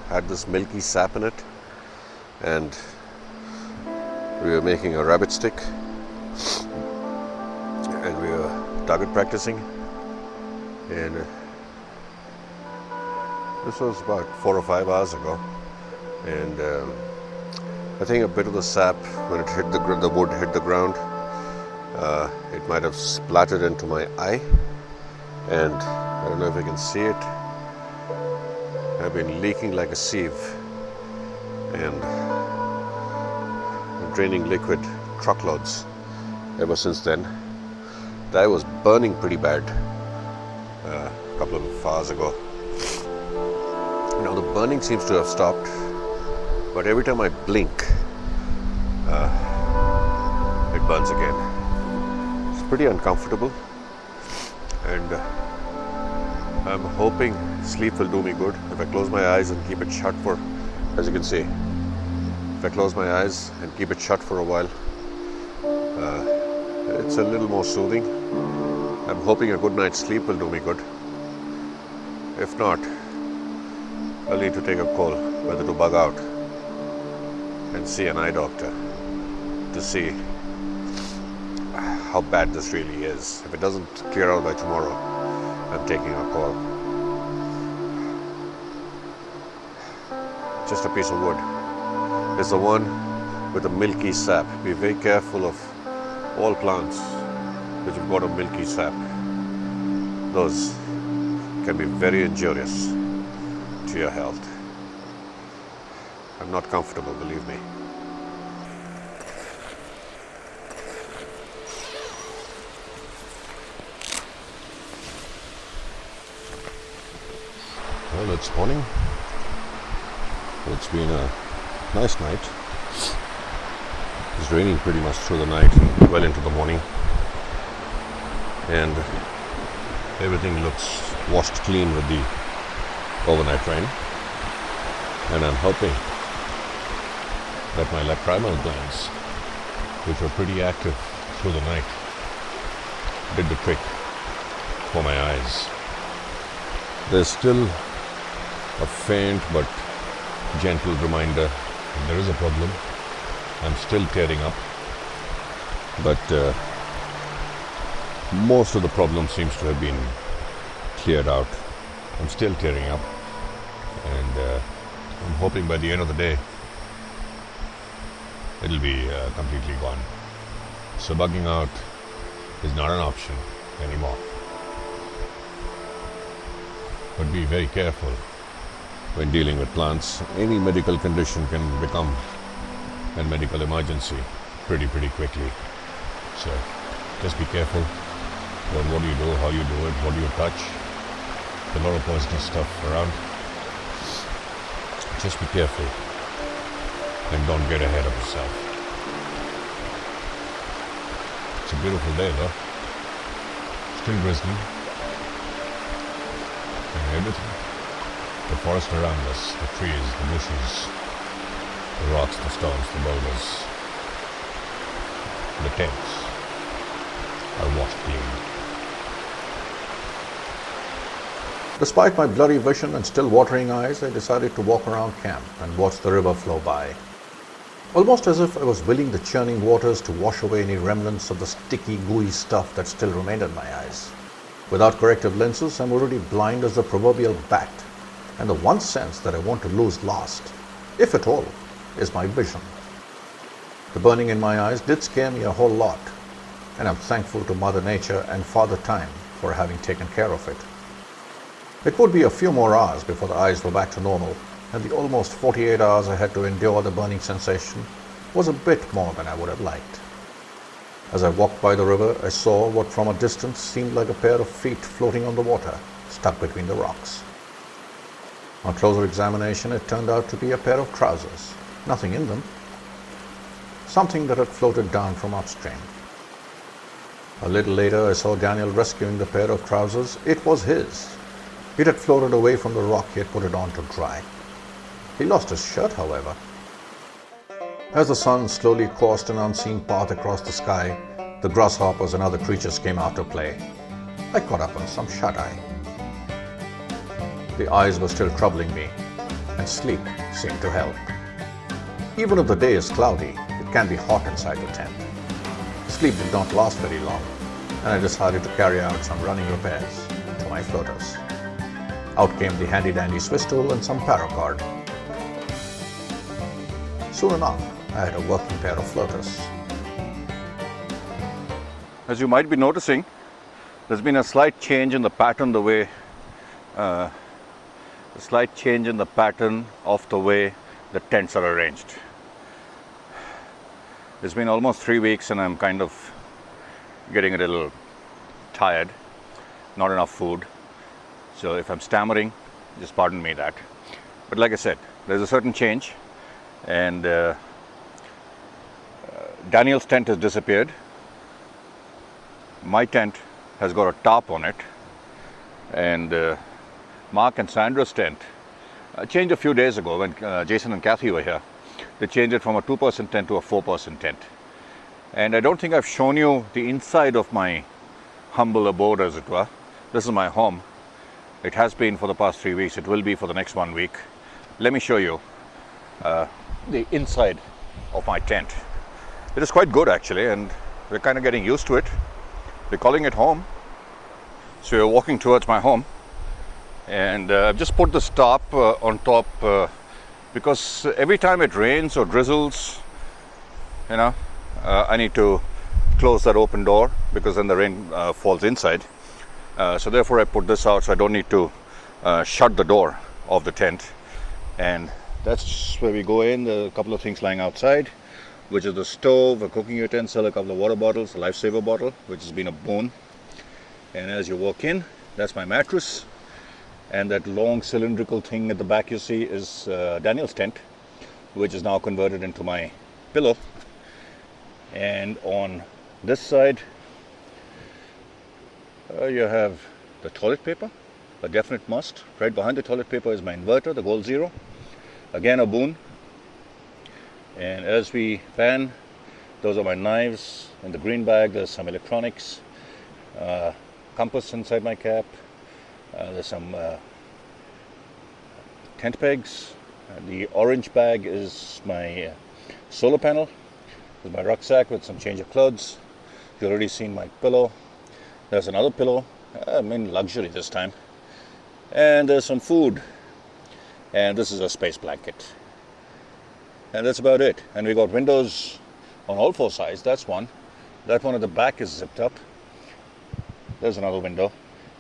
had this milky sap in it, and we were making a rabbit stick, and we were target practicing, and this was about 4 or 5 hours ago, and I think a bit of the sap, when it hit the wood hit the ground, it might have splattered into my eye, and I don't know if you can see it. I've been leaking like a sieve and draining liquid truckloads ever since then. The eye was burning pretty bad a couple of hours ago. Now the burning seems to have stopped, but every time I blink, it burns again. It's pretty uncomfortable, and I'm hoping sleep will do me good if I close my eyes and keep it shut for, as you can see, if I close my eyes and keep it shut for a while, it's a little more soothing. I'm hoping a good night's sleep will do me good. If not, I'll need to take a call whether to bug out and see an eye doctor to see how bad this really is. If it doesn't clear out by tomorrow, I'm taking a call. Just a piece of wood. It's the one with a milky sap. Be very careful of all plants which have got a milky sap. Those can be very injurious to your health. I'm not comfortable, believe me. Well, it's morning. It's been a nice night. It's raining pretty much through the night and well into the morning. And everything looks washed clean with the overnight rain. And I'm hoping that my lacrimal glands, which were pretty active through the night, did the trick for my eyes. There's still a faint but gentle reminder that there is a problem. I'm still tearing up, but most of the problem seems to have been cleared out. I'm still tearing up, and I'm hoping by the end of the day it'll be completely gone. So bugging out is not an option anymore. But be very careful when dealing with plants. Any medical condition can become a medical emergency pretty quickly. So just be careful about what you do, how you do it, what you touch. There's a lot of poisonous stuff around. Just be careful and don't get ahead of yourself. It's a beautiful day though. Still drizzling. And everything. The forest around us, the trees, the bushes, the rocks, the stones, the boulders, the tents are washed clean. Despite my blurry vision and still watering eyes, I decided to walk around camp and watch the river flow by. Almost as if I was willing the churning waters to wash away any remnants of the sticky, gooey stuff that still remained in my eyes. Without corrective lenses, I'm already blind as the proverbial bat, and the one sense that I want to lose last, if at all, is my vision. The burning in my eyes did scare me a whole lot, and I'm thankful to Mother Nature and Father Time for having taken care of it. It would be a few more hours before the eyes were back to normal, and the almost 48 hours I had to endure the burning sensation was a bit more than I would have liked. As I walked by the river, I saw what from a distance seemed like a pair of feet floating on the water, stuck between the rocks. On closer examination, it turned out to be a pair of trousers. Nothing in them. Something that had floated down from upstream. A little later, I saw Daniel rescuing the pair of trousers. It was his. It had floated away from the rock he had put it on to dry. He lost his shirt, however. As the sun slowly coursed an unseen path across the sky, the grasshoppers and other creatures came out to play. I caught up on some shut-eye. The eyes were still troubling me, and sleep seemed to help. Even if the day is cloudy, it can be hot inside the tent. Sleep did not last very long, and I decided to carry out some running repairs to my floaters. Out came the handy-dandy Swiss tool and some paracord. Soon enough, I had a working pair of floaters. As you might be noticing, there's been a slight change in the pattern, of the way the tents are arranged. It's been almost 3 weeks and I'm kind of getting a little tired, not enough food. So if I'm stammering, just pardon me that. But like I said, there's a certain change, and Daniel's tent has disappeared. My tent has got a top on it, and Mark and Sandra's tent changed a few days ago when Jason and Kathy were here. They changed it from a 2-person tent to a 4-person tent. And I don't think I've shown you the inside of my humble abode, as it were. This is my home. It has been for the past 3 weeks. It will be for the next 1 week. Let me show you the inside of my tent. It is quite good, actually, and we're kind of getting used to it. We're calling it home. So we're walking towards my home. And I've just put this tarp on top because every time it rains or drizzles, I need to close that open door because then the rain falls inside. So therefore I put this out so I don't need to shut the door of the tent. And that's where we go in. There are a couple of things lying outside, which is the stove, a cooking utensil, a couple of water bottles, a lifesaver bottle, which has been a boon. And as you walk in, that's my mattress. And that long cylindrical thing at the back you see is Daniel's tent, which is now converted into my pillow. And on this side, you have the toilet paper, a definite must. Right behind the toilet paper is my inverter, the Gold Zero. Again, a boon. And as we pan, those are my knives. In the green bag, there's some electronics, compass inside my cap. There's some tent pegs. The orange bag is my solar panel. There's my rucksack with some change of clothes. You've already seen my pillow. There's another pillow. I'm in luxury this time. And there's some food. And this is a space blanket. And that's about it. And we got windows on all 4 sides. That's one. That one at the back is zipped up. There's another window.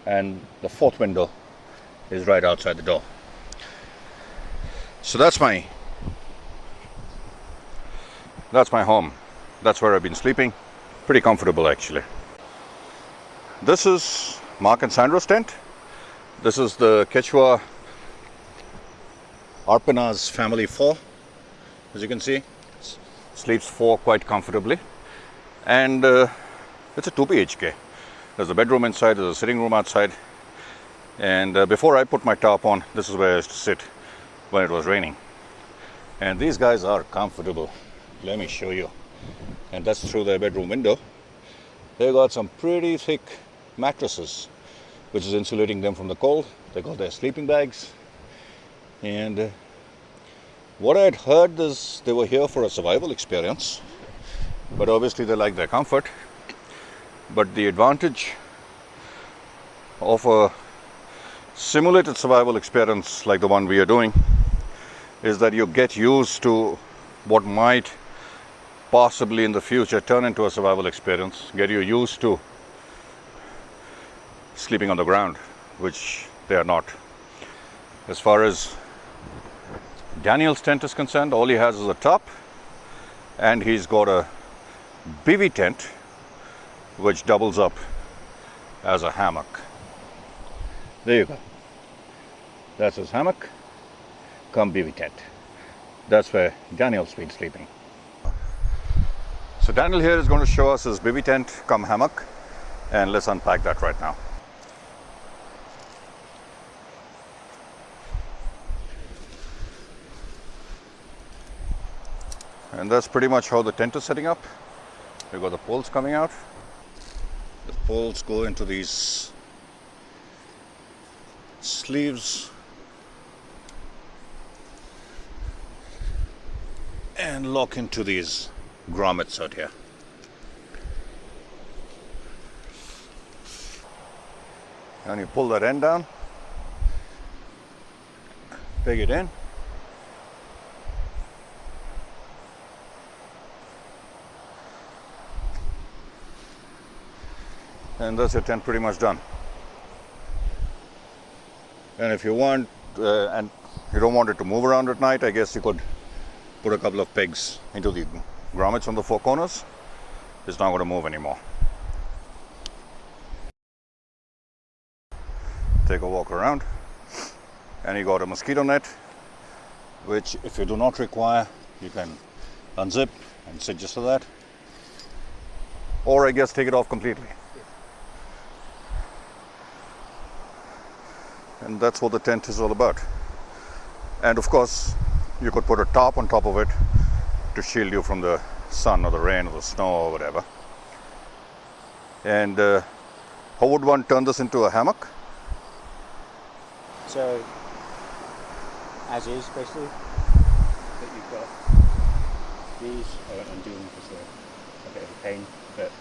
And the 4th window is right outside the door. So that's my home. That's where I've been sleeping. Pretty comfortable, actually. This is Mark and Sandra's tent. This is the Quechua Arpanas family 4. As you can see, sleeps 4 quite comfortably. And it's a 2 BHK. There's a bedroom inside, there's a sitting room outside. And before I put my top on, this is where I used to sit when it was raining. And these guys are comfortable. Let me show you. And that's through their bedroom window. They got some pretty thick mattresses, which is insulating them from the cold. They got their sleeping bags. And what I had heard is they were here for a survival experience. But obviously they like their comfort. But the advantage of a simulated survival experience like the one we are doing is that you get used to what might possibly in the future turn into a survival experience, get you used to sleeping on the ground, which they are not. As far as Daniel's tent is concerned, all he has is a top, and he's got a bivy tent which doubles up as a hammock. There you go. That's his hammock. come BB tent. That's where Daniel's been sleeping. So Daniel here is going to show us his BB tent come hammock, and let's unpack that right now. And that's pretty much how the tent is setting up. We've got the poles coming out. The poles go into these sleeves and lock into these grommets out here. And you pull that end down, peg it in, and that's your tent pretty much done. And if you want, and you don't want it to move around at night, I guess you could put a couple of pegs into the grommets on the four corners. It's not going to move anymore. Take a walk around, and you got a mosquito net, which if you do not require, you can unzip and sit just for that, or I guess take it off completely. And that's what the tent is all about. And of course, you could put a tarp on top of it to shield you from the sun or the rain or the snow or whatever. And how would one turn this into a hammock? So, as is basically, that you've got these. I'm doing just a bit of a pain, but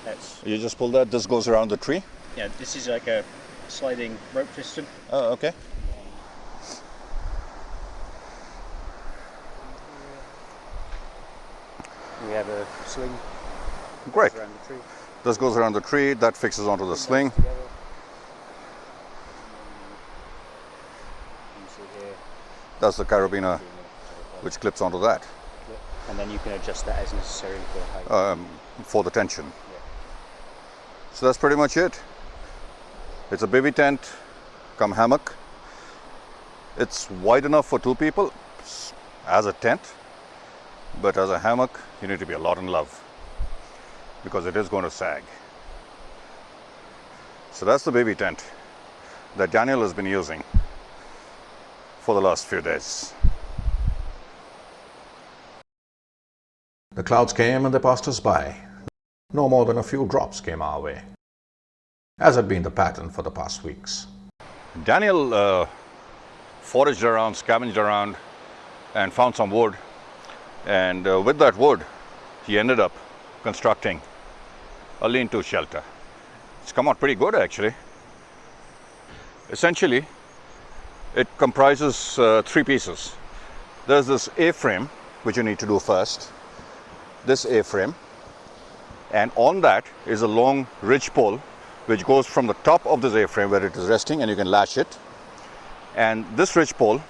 that's. You just pull that, this goes around the tree? Yeah, this is like a sliding rope system. Oh, okay. We have a sling. Great. Around the tree. This goes around the tree, that fixes onto the sling. You see here. That's the carabiner which clips onto that And then you can adjust that as necessary for height. for the tension. Yeah. So that's pretty much it. It's a BB tent come hammock. It's wide enough for two people as a tent, but as a hammock you need to be a lot in love because it is going to sag. So that's the BB tent that Daniel has been using for the last few days. The clouds came and they passed us by. No more than a few drops came our way, as had been the pattern for the past weeks. Daniel foraged around, scavenged around, and found some wood. And with that wood, he ended up constructing a lean-to shelter. It's come out pretty good, actually. Essentially, it comprises three pieces. There's this A-frame, which you need to do first. This A-frame. And on that is a long ridge pole, which goes from the top of this A-frame where it is resting, and you can lash it. And this ridge pole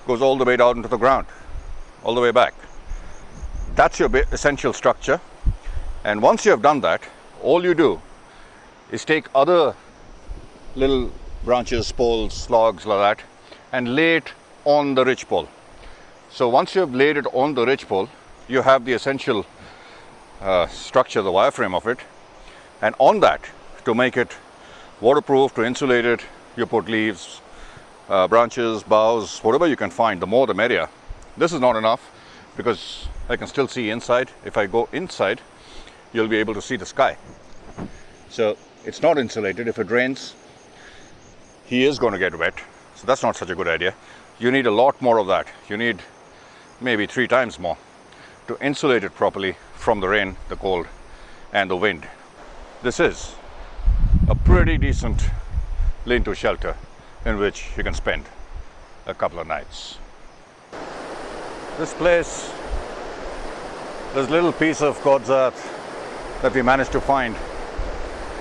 goes all the way down into the ground, all the way back. That's your essential structure. And once you have done that, all you do is take other little branches, poles, logs like that, and lay it on the ridge pole. So once you have laid it on the ridge pole, you have the essential structure, the wireframe of it. And on that, to make it waterproof, to insulate it, you put leaves, branches, boughs, whatever you can find. The more the merrier. This is not enough because I can still see inside. If I go inside, you'll be able to see the sky. So it's not insulated. If it rains, he is going to get wet. So that's not such a good idea. You need a lot more of that. You need maybe 3 times more to insulate it properly from the rain, the cold, and the wind. This is a pretty decent lean-to shelter in which you can spend a couple of nights. This place, this little piece of God's earth that we managed to find,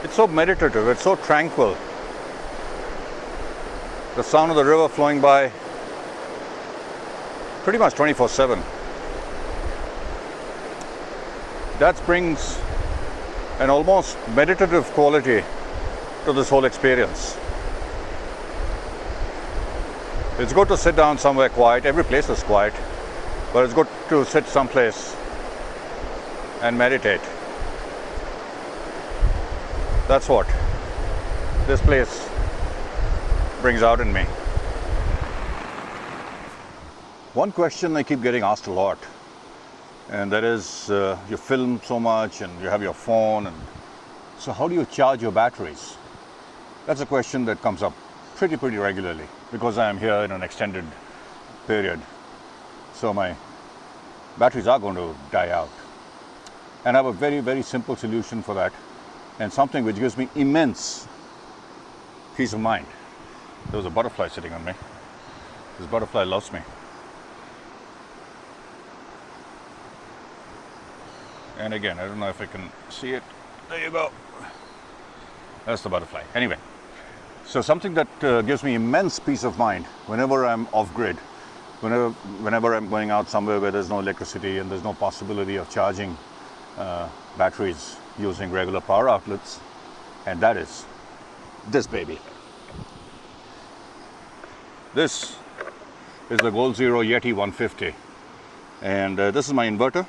it's so meditative, it's so tranquil. The sound of the river flowing by pretty much 24/7. That brings an almost meditative quality to this whole experience. It's good to sit down somewhere quiet. Every place is quiet, but it's good to sit someplace and meditate. That's what this place brings out in me. One question I keep getting asked a lot, and that is, you film so much and you have your phone, and so how do you charge your batteries? That's a question that comes up pretty regularly because I am here in an extended period. So my batteries are going to die out. And I have a very simple solution for that, and something which gives me immense peace of mind. There was a butterfly sitting on me. This butterfly loves me. And again, I don't know if I can see it. There you go. That's the butterfly. Anyway, so something that gives me immense peace of mind whenever I'm off grid, whenever I'm going out somewhere where there's no electricity and there's no possibility of charging batteries using regular power outlets, and that is this baby. This is the Goal Zero Yeti 150, and this is my inverter.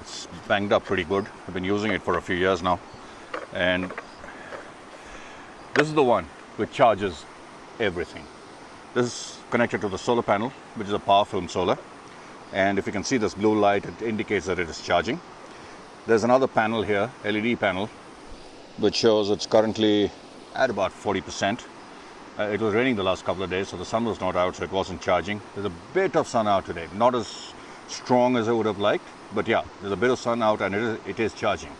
It's banged up pretty good. I've been using it for a few years now, and this is the one which charges everything. This is connected to the solar panel, which is a power film solar, and if you can see this blue light, it indicates that it is charging. There's another panel here, LED panel, which shows it's currently at about 40%. It was raining the last couple of days, so the sun was not out, so it wasn't charging. There's a bit of sun out today, not as strong as I would have liked, but yeah, there's a bit of sun out and it is charging.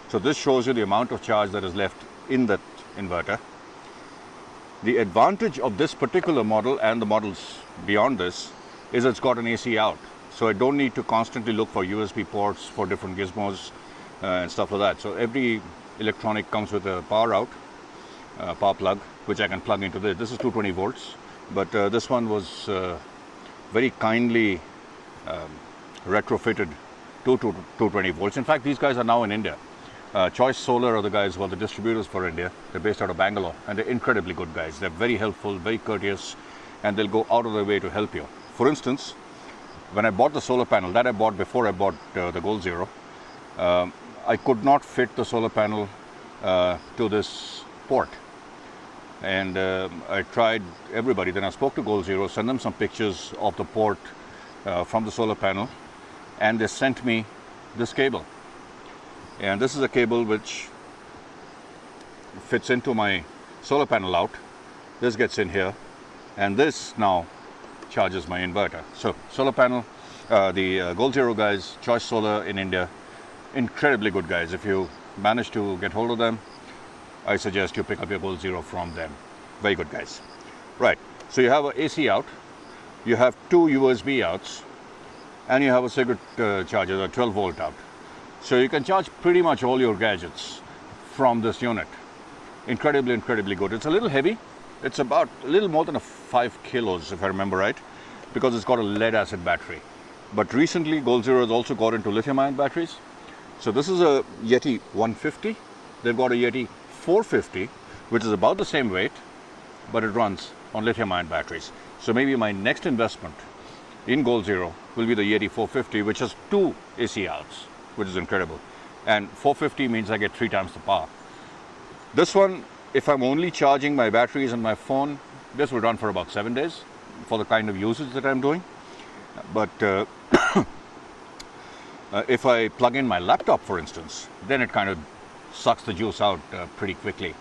So this shows you the amount of charge that is left in that inverter. The advantage of this particular model and the models beyond this is it's got an AC out. So I don't need to constantly look for USB ports for different gizmos and stuff like that. So every electronic comes with a power out, power plug, which I can plug into this. This is 220 volts, but this one was very kindly retrofitted to 220 volts. In fact, these guys are now in India. Choice Solar are the guys who are the distributors for India. They're based out of Bangalore, and they're incredibly good guys. They're very helpful, very courteous, and they'll go out of their way to help you. For instance, when I bought the solar panel that I bought before I bought the Goal Zero, I could not fit the solar panel to this port. And I tried everybody. Then I spoke to Goal Zero, sent them some pictures of the port from the solar panel, and they sent me this cable. And this is a cable which fits into my solar panel out. This gets in here, and this now charges my inverter. So solar panel, the Goal Zero guys, Choice Solar in India, incredibly good guys. If you manage to get hold of them, I suggest you pick up your Goal Zero from them. Very good guys. Right, so you have an AC out, you have two USB outs, and you have a circuit charger, a 12 volt out. So you can charge pretty much all your gadgets from this unit. Incredibly good. It's a little heavy. It's about a little more than 5 kilos, if I remember right, because it's got a lead acid battery. But recently, Goal Zero has also got into lithium-ion batteries. So this is a Yeti 150. They've got a Yeti 450, which is about the same weight, but it runs on lithium-ion batteries. So maybe my next investment in Goal Zero will be the Yeti 450, which has 2 AC outs, which is incredible. And 450 means I get 3 times the power. This one, if I'm only charging my batteries and my phone, this will run for about 7 days for the kind of usage that I'm doing. But if I plug in my laptop, for instance, then it kind of sucks the juice out pretty quickly.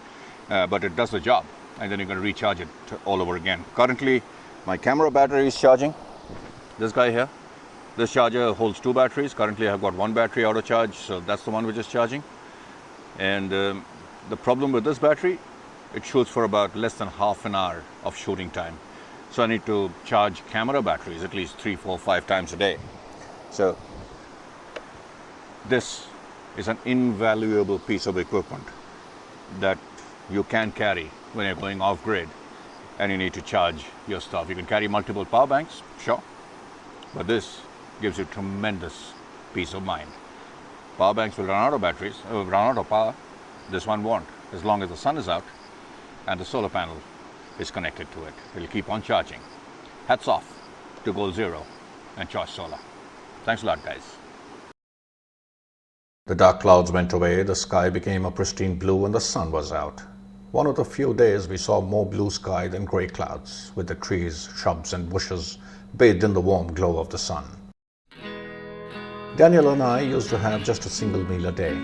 But it does the job, and then you're going to recharge it all over again. Currently, my camera battery is charging. This guy here. This charger holds 2 batteries. Currently, I've got 1 battery out of charge, so that's the one which is charging. And the problem with this battery, it shoots for about less than half an hour of shooting time. So I need to charge camera batteries at least 3, 4, 5 times a day. So this is an invaluable piece of equipment that you can carry when you're going off grid and you need to charge your stuff. You can carry multiple power banks, sure, but this gives you tremendous peace of mind. Power banks will run out of batteries, run out of power. This one won't, as long as the sun is out and the solar panel is connected to it. It'll keep on charging. Hats off to Goal Zero and Choice Solar. Thanks a lot, guys. The dark clouds went away, the sky became a pristine blue and the sun was out. One of the few days we saw more blue sky than grey clouds, with the trees, shrubs and bushes bathed in the warm glow of the sun. Daniel and I used to have just a single meal a day.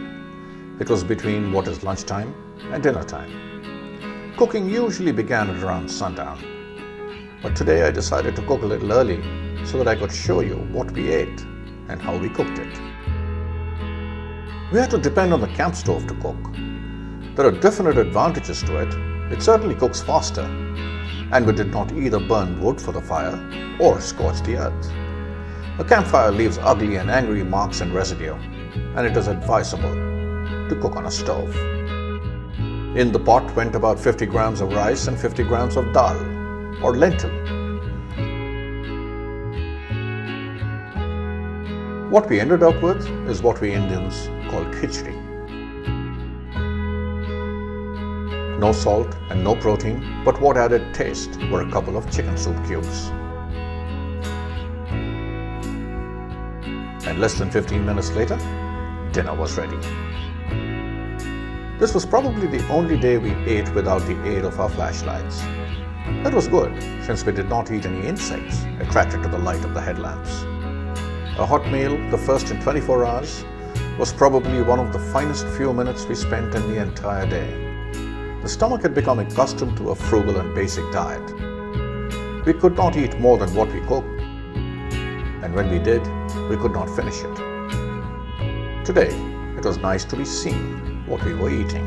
It was between what is lunchtime and dinner time. Cooking usually began at around sundown. But today I decided to cook a little early so that I could show you what we ate and how we cooked it. We had to depend on the camp stove to cook. There are definite advantages to it. It certainly cooks faster, and we did not either burn wood for the fire or scorch the earth. A campfire leaves ugly and angry marks and residue, and it is advisable to cook on a stove. In the pot went about 50 grams of rice and 50 grams of dal or lentil. What we ended up with is what we Indians call khichdi. No salt and no protein, but what added taste were a couple of chicken soup cubes. And less than 15 minutes later, dinner was ready. This was probably the only day we ate without the aid of our flashlights. That was good, since we did not eat any insects attracted to the light of the headlamps. A hot meal, the first in 24 hours, was probably one of the finest few minutes we spent in the entire day. The stomach had become accustomed to a frugal and basic diet. We could not eat more than what we cooked, and when we did, we could not finish it. Today, it was nice to be seen what we were eating.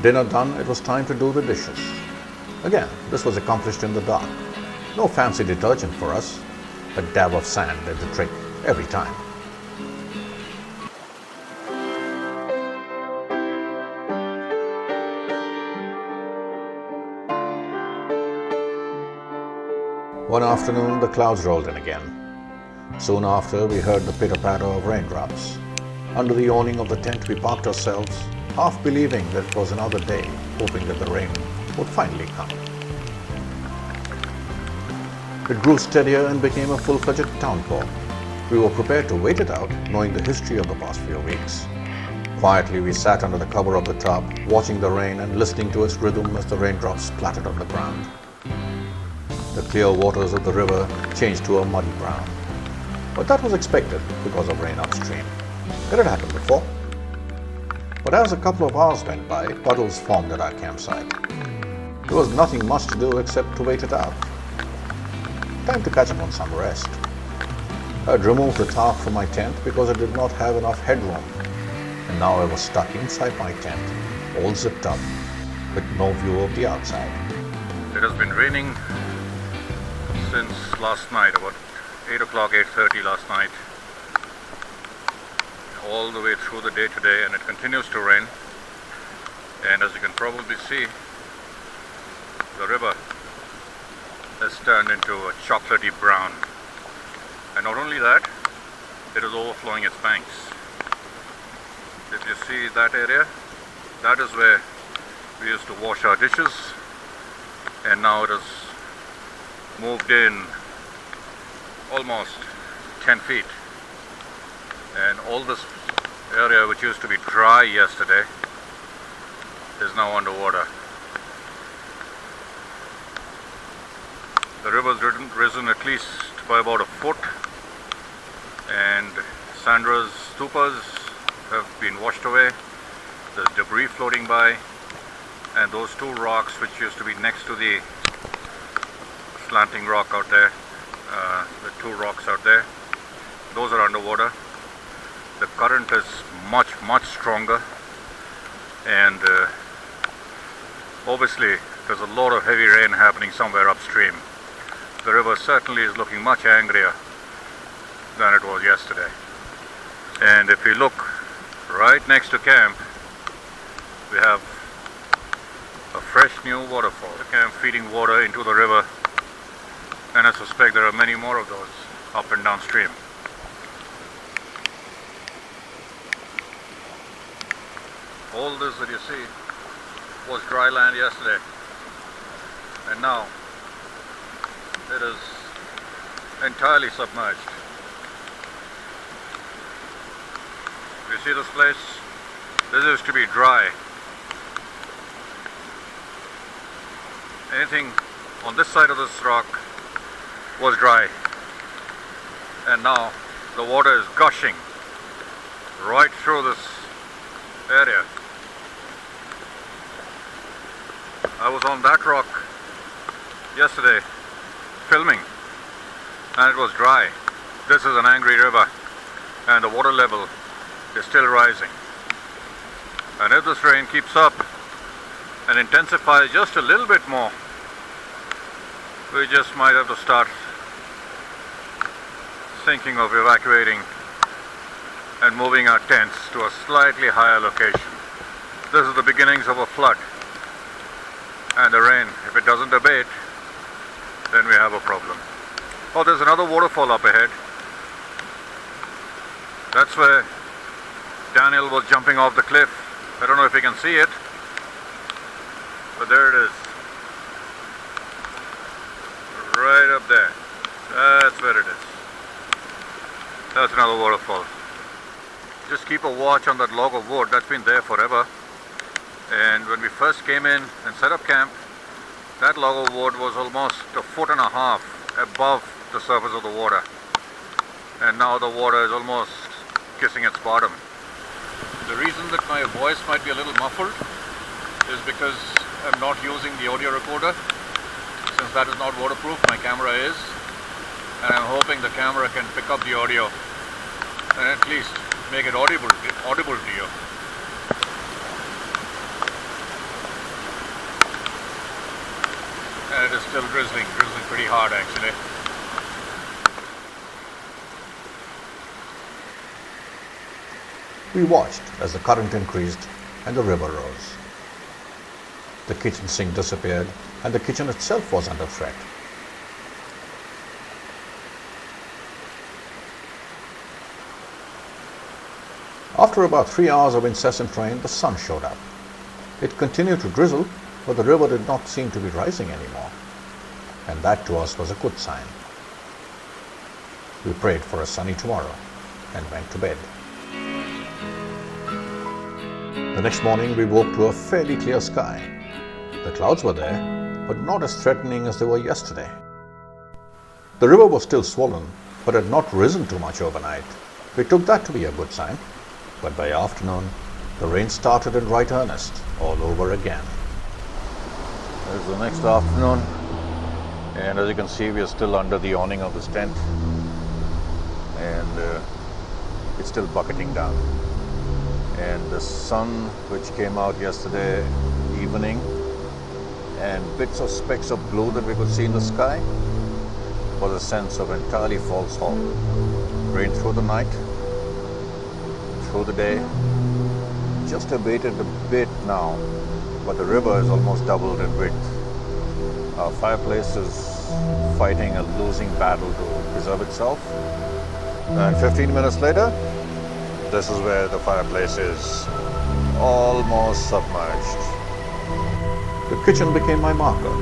Dinner done, it was time to do the dishes. Again, this was accomplished in the dark. No fancy detergent for us. A dab of sand did the trick every time. One afternoon, the clouds rolled in again. Soon after, we heard the pitter-patter of raindrops. Under the awning of the tent, we parked ourselves, half believing that it was another day, hoping that the rain would finally come. It grew steadier and became a full-fledged downpour. We were prepared to wait it out, knowing the history of the past few weeks. Quietly, we sat under the cover of the tub, watching the rain and listening to its rhythm as the raindrops splattered on the ground. The clear waters of the river changed to a muddy brown. But that was expected because of rain upstream. It had happened before. But as a couple of hours went by, puddles formed at our campsite. There was nothing much to do except to wait it out. Time to catch up on some rest. I had removed the tarp from my tent because it did not have enough headroom, and now I was stuck inside my tent, all zipped up, with no view of the outside. It has been raining since last night, about 8 o'clock, 8:30 last night, all the way through the day today, and it continues to rain. And as you can probably see, the river has turned into a chocolatey brown. And not only that, it is overflowing its banks. If you see that area, that is where we used to wash our dishes, and now it has moved in almost 10 feet. And all this area, which used to be dry yesterday, is now underwater. The river's risen at least by about a foot, and Sandra's stupas have been washed away. There's debris floating by, and those two rocks which used to be next to the slanting rock out there, the two rocks out there, those are underwater. The current is much stronger, and obviously there's a lot of heavy rain happening somewhere upstream. The river certainly is looking much angrier than it was yesterday. And if we look right next to camp, we have a fresh new waterfall. The camp feeding water into the river, and I suspect there are many more of those up and downstream. All this that you see was dry land yesterday, and now it is entirely submerged. You see this place? This used to be dry. Anything on this side of this rock was dry, and now the water is gushing right through this area. I was on that rock yesterday filming, and it was dry. This is an angry river, and the water level is still rising. And if this rain keeps up and intensifies just a little bit more, we just might have to start thinking of evacuating and moving our tents to a slightly higher location. This is the beginnings of a flood, and the rain, if it doesn't abate, then we have a problem. Oh, there's another waterfall up ahead. That's where Daniel was jumping off the cliff. I don't know if you can see it, but there it is. Right up there. That's where it is. That's another waterfall. Just keep a watch on that log of wood. That's been there forever. And when we first came in and set up camp, that log of wood was almost 1.5 feet above the surface of the water. And now the water is almost kissing its bottom. The reason that my voice might be a little muffled is because I'm not using the audio recorder. Since that is not waterproof, my camera is. And I'm hoping the camera can pick up the audio and at least make it audible to you. And it is still drizzling pretty hard actually. We watched as the current increased and the river rose. The kitchen sink disappeared and the kitchen itself was under threat. After about 3 hours of incessant rain, the sun showed up. It continued to drizzle, but the river did not seem to be rising anymore, and that to us was a good sign. We prayed for a sunny tomorrow and went to bed. The next morning we woke to a fairly clear sky. The clouds were there, but not as threatening as they were yesterday. The river was still swollen, but had not risen too much overnight. We took that to be a good sign, but by afternoon the rain started in right earnest all over again. There's the next afternoon, and as you can see, we are still under the awning of this tent, and it's still bucketing down. And the sun, which came out yesterday evening, and bits of specks of blue that we could see in the sky, was a sense of entirely false hope. Rain through the night, through the day, just abated a bit now, but the river is almost doubled in width. Our fireplace is fighting a losing battle to preserve itself. And 15 minutes later, this is where the fireplace is, almost submerged. The kitchen became my marker.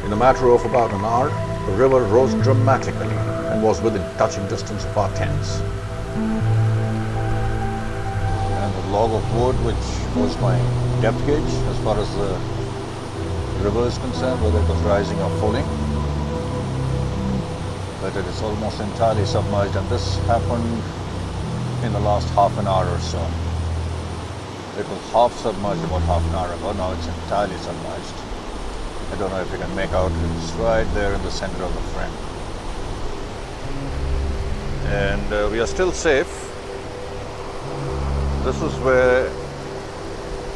In a matter of about an hour, the river rose dramatically and was within touching distance of our tents. And the log of wood, which was my depth gauge as far as the river is concerned, whether it was rising or falling, but it is almost entirely submerged, and this happened in the last half an hour or so. It was half submerged about half an hour ago. Now it's entirely submerged. I don't know if you can make out. It's right there in the center of the frame. And we are still safe. This is where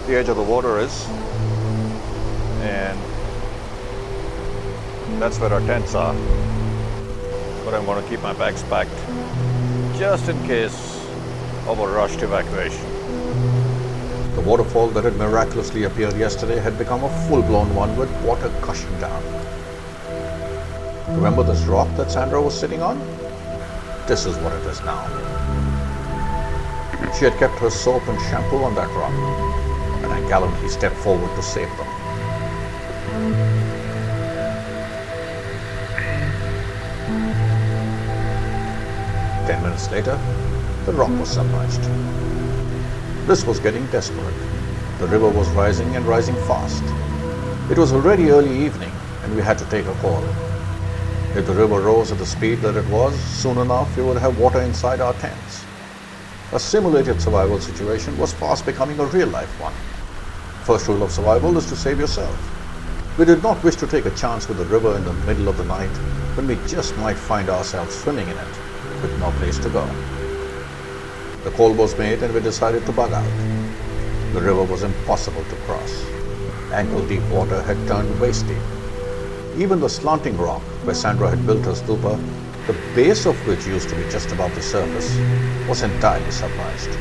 the edge of the water is, and that's where our tents are. But I'm going to keep my bags packed just in case of a rushed evacuation. The waterfall that had miraculously appeared yesterday had become a full-blown one with water gushing down. Remember this rock that Sandra was sitting on? This is what it is now. She had kept her soap and shampoo on that rock. gallantly stepped forward to save them. Ten minutes later, the rock was submerged. This was getting desperate. The river was rising and rising fast. It was already early evening and we had to take a call. If the river rose at the speed that it was, soon enough we would have water inside our tents. A simulated survival situation was fast becoming a real-life one. First rule of survival is to save yourself. We did not wish to take a chance with the river in the middle of the night when we just might find ourselves swimming in it, with no place to go. The call was made and we decided to bug out. The river was impossible to cross. Ankle-deep water had turned waist-deep. Even the slanting rock where Sandra had built her stupa, the base of which used to be just above the surface, was entirely submerged.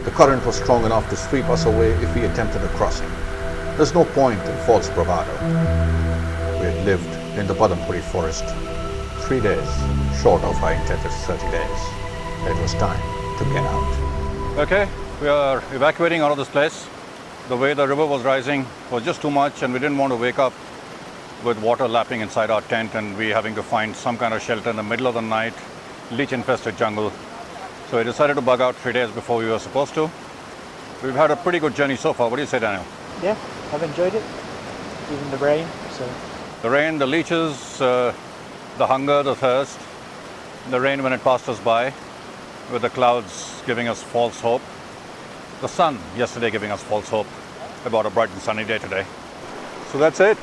The current was strong enough to sweep us away if we attempted a crossing. There's no point in false bravado. We had lived in the Padampuri forest 3 days, short of our intended 30 days. It was time to get out. Okay, we are evacuating out of this place. The way the river was rising was just too much and we didn't want to wake up with water lapping inside our tent and we having to find some kind of shelter in the middle of the night, leech-infested jungle. So we decided to bug out 3 days before we were supposed to. We've had a pretty good journey so far. What do you say, Daniel? Yeah, I've enjoyed it. Even the rain, so. The rain, the leeches, the hunger, the thirst. The rain when it passed us by, with the clouds giving us false hope. The sun yesterday giving us false hope about a bright and sunny day today. So that's it.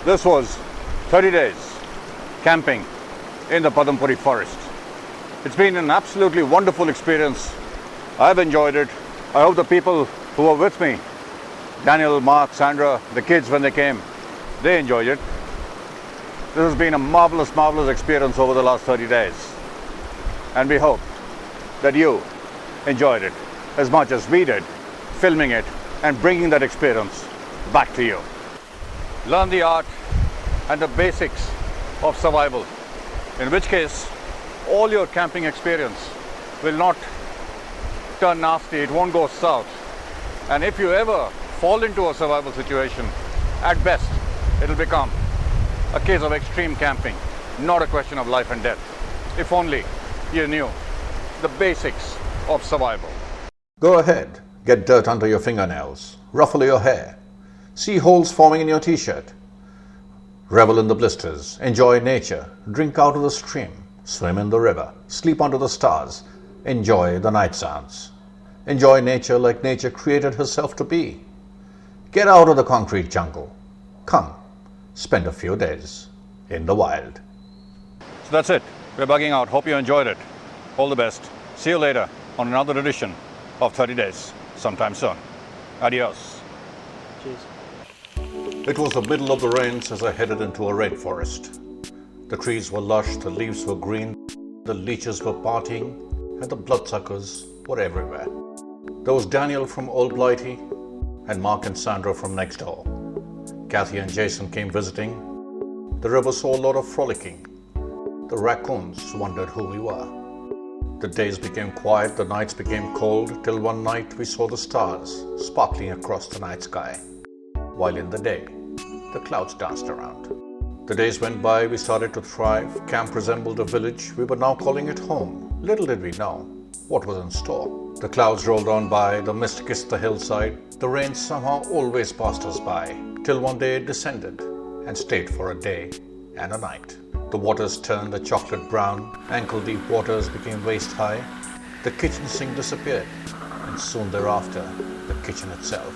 This was 30 days camping in the Padampuri forest. It's been an absolutely wonderful experience. I've enjoyed it. I hope the people who were with me, Daniel, Mark, Sandra, the kids when they came, they enjoyed it. This has been a marvelous experience over the last 30 days. And we hope that you enjoyed it as much as we did, filming it and bringing that experience back to you. Learn the art and the basics of survival, in which case all your camping experience will not turn nasty, it won't go south. And if you ever fall into a survival situation, at best it'll become a case of extreme camping, not a question of life and death. If only you knew the basics of survival. Go ahead, get dirt under your fingernails, ruffle your hair, see holes forming in your t-shirt. Revel in the blisters, enjoy nature, drink out of the stream, swim in the river, sleep under the stars, enjoy the night sounds. Enjoy nature like nature created herself to be. Get out of the concrete jungle. Come, spend a few days in the wild. So that's it. We're bugging out. Hope you enjoyed it. All the best. See you later on another edition of 30 Days sometime soon. Adios. Cheers. It was the middle of the rains as I headed into a rainforest. The trees were lush, the leaves were green, the leeches were partying, and the bloodsuckers were everywhere. There was Daniel from Old Blighty and Mark and Sandra from next door. Kathy and Jason came visiting. The river saw a lot of frolicking. The raccoons wondered who we were. The days became quiet, the nights became cold, till one night we saw the stars sparkling across the night sky, while in the day, the clouds danced around. The days went by, we started to thrive. Camp resembled a village. We were now calling it home. Little did we know what was in store. The clouds rolled on by, the mist kissed the hillside. The rain somehow always passed us by, till one day it descended and stayed for a day and a night. The waters turned a chocolate brown, ankle-deep waters became waist-high. The kitchen sink disappeared, and soon thereafter, the kitchen itself.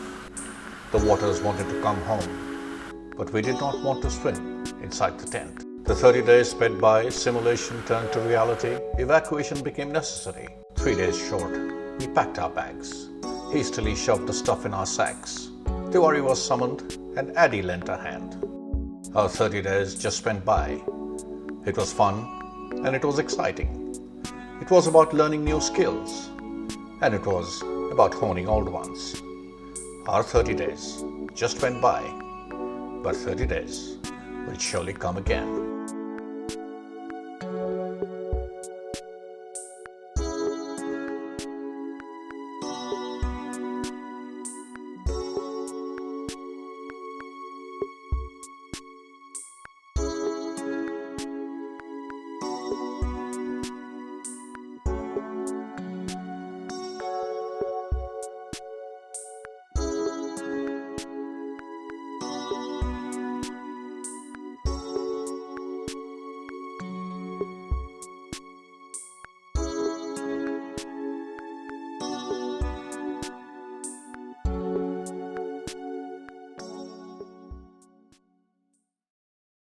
The waters wanted to come home, but we did not want to swim inside the tent. The 30 days sped by, simulation turned to reality, evacuation became necessary. 3 days short, we packed our bags, hastily shoved the stuff in our sacks. Tiwari was summoned, and Addie lent a hand. Our 30 days just went by. It was fun, and it was exciting. It was about learning new skills, and it was about honing old ones. Our 30 days just went by, but 30 days will surely come again.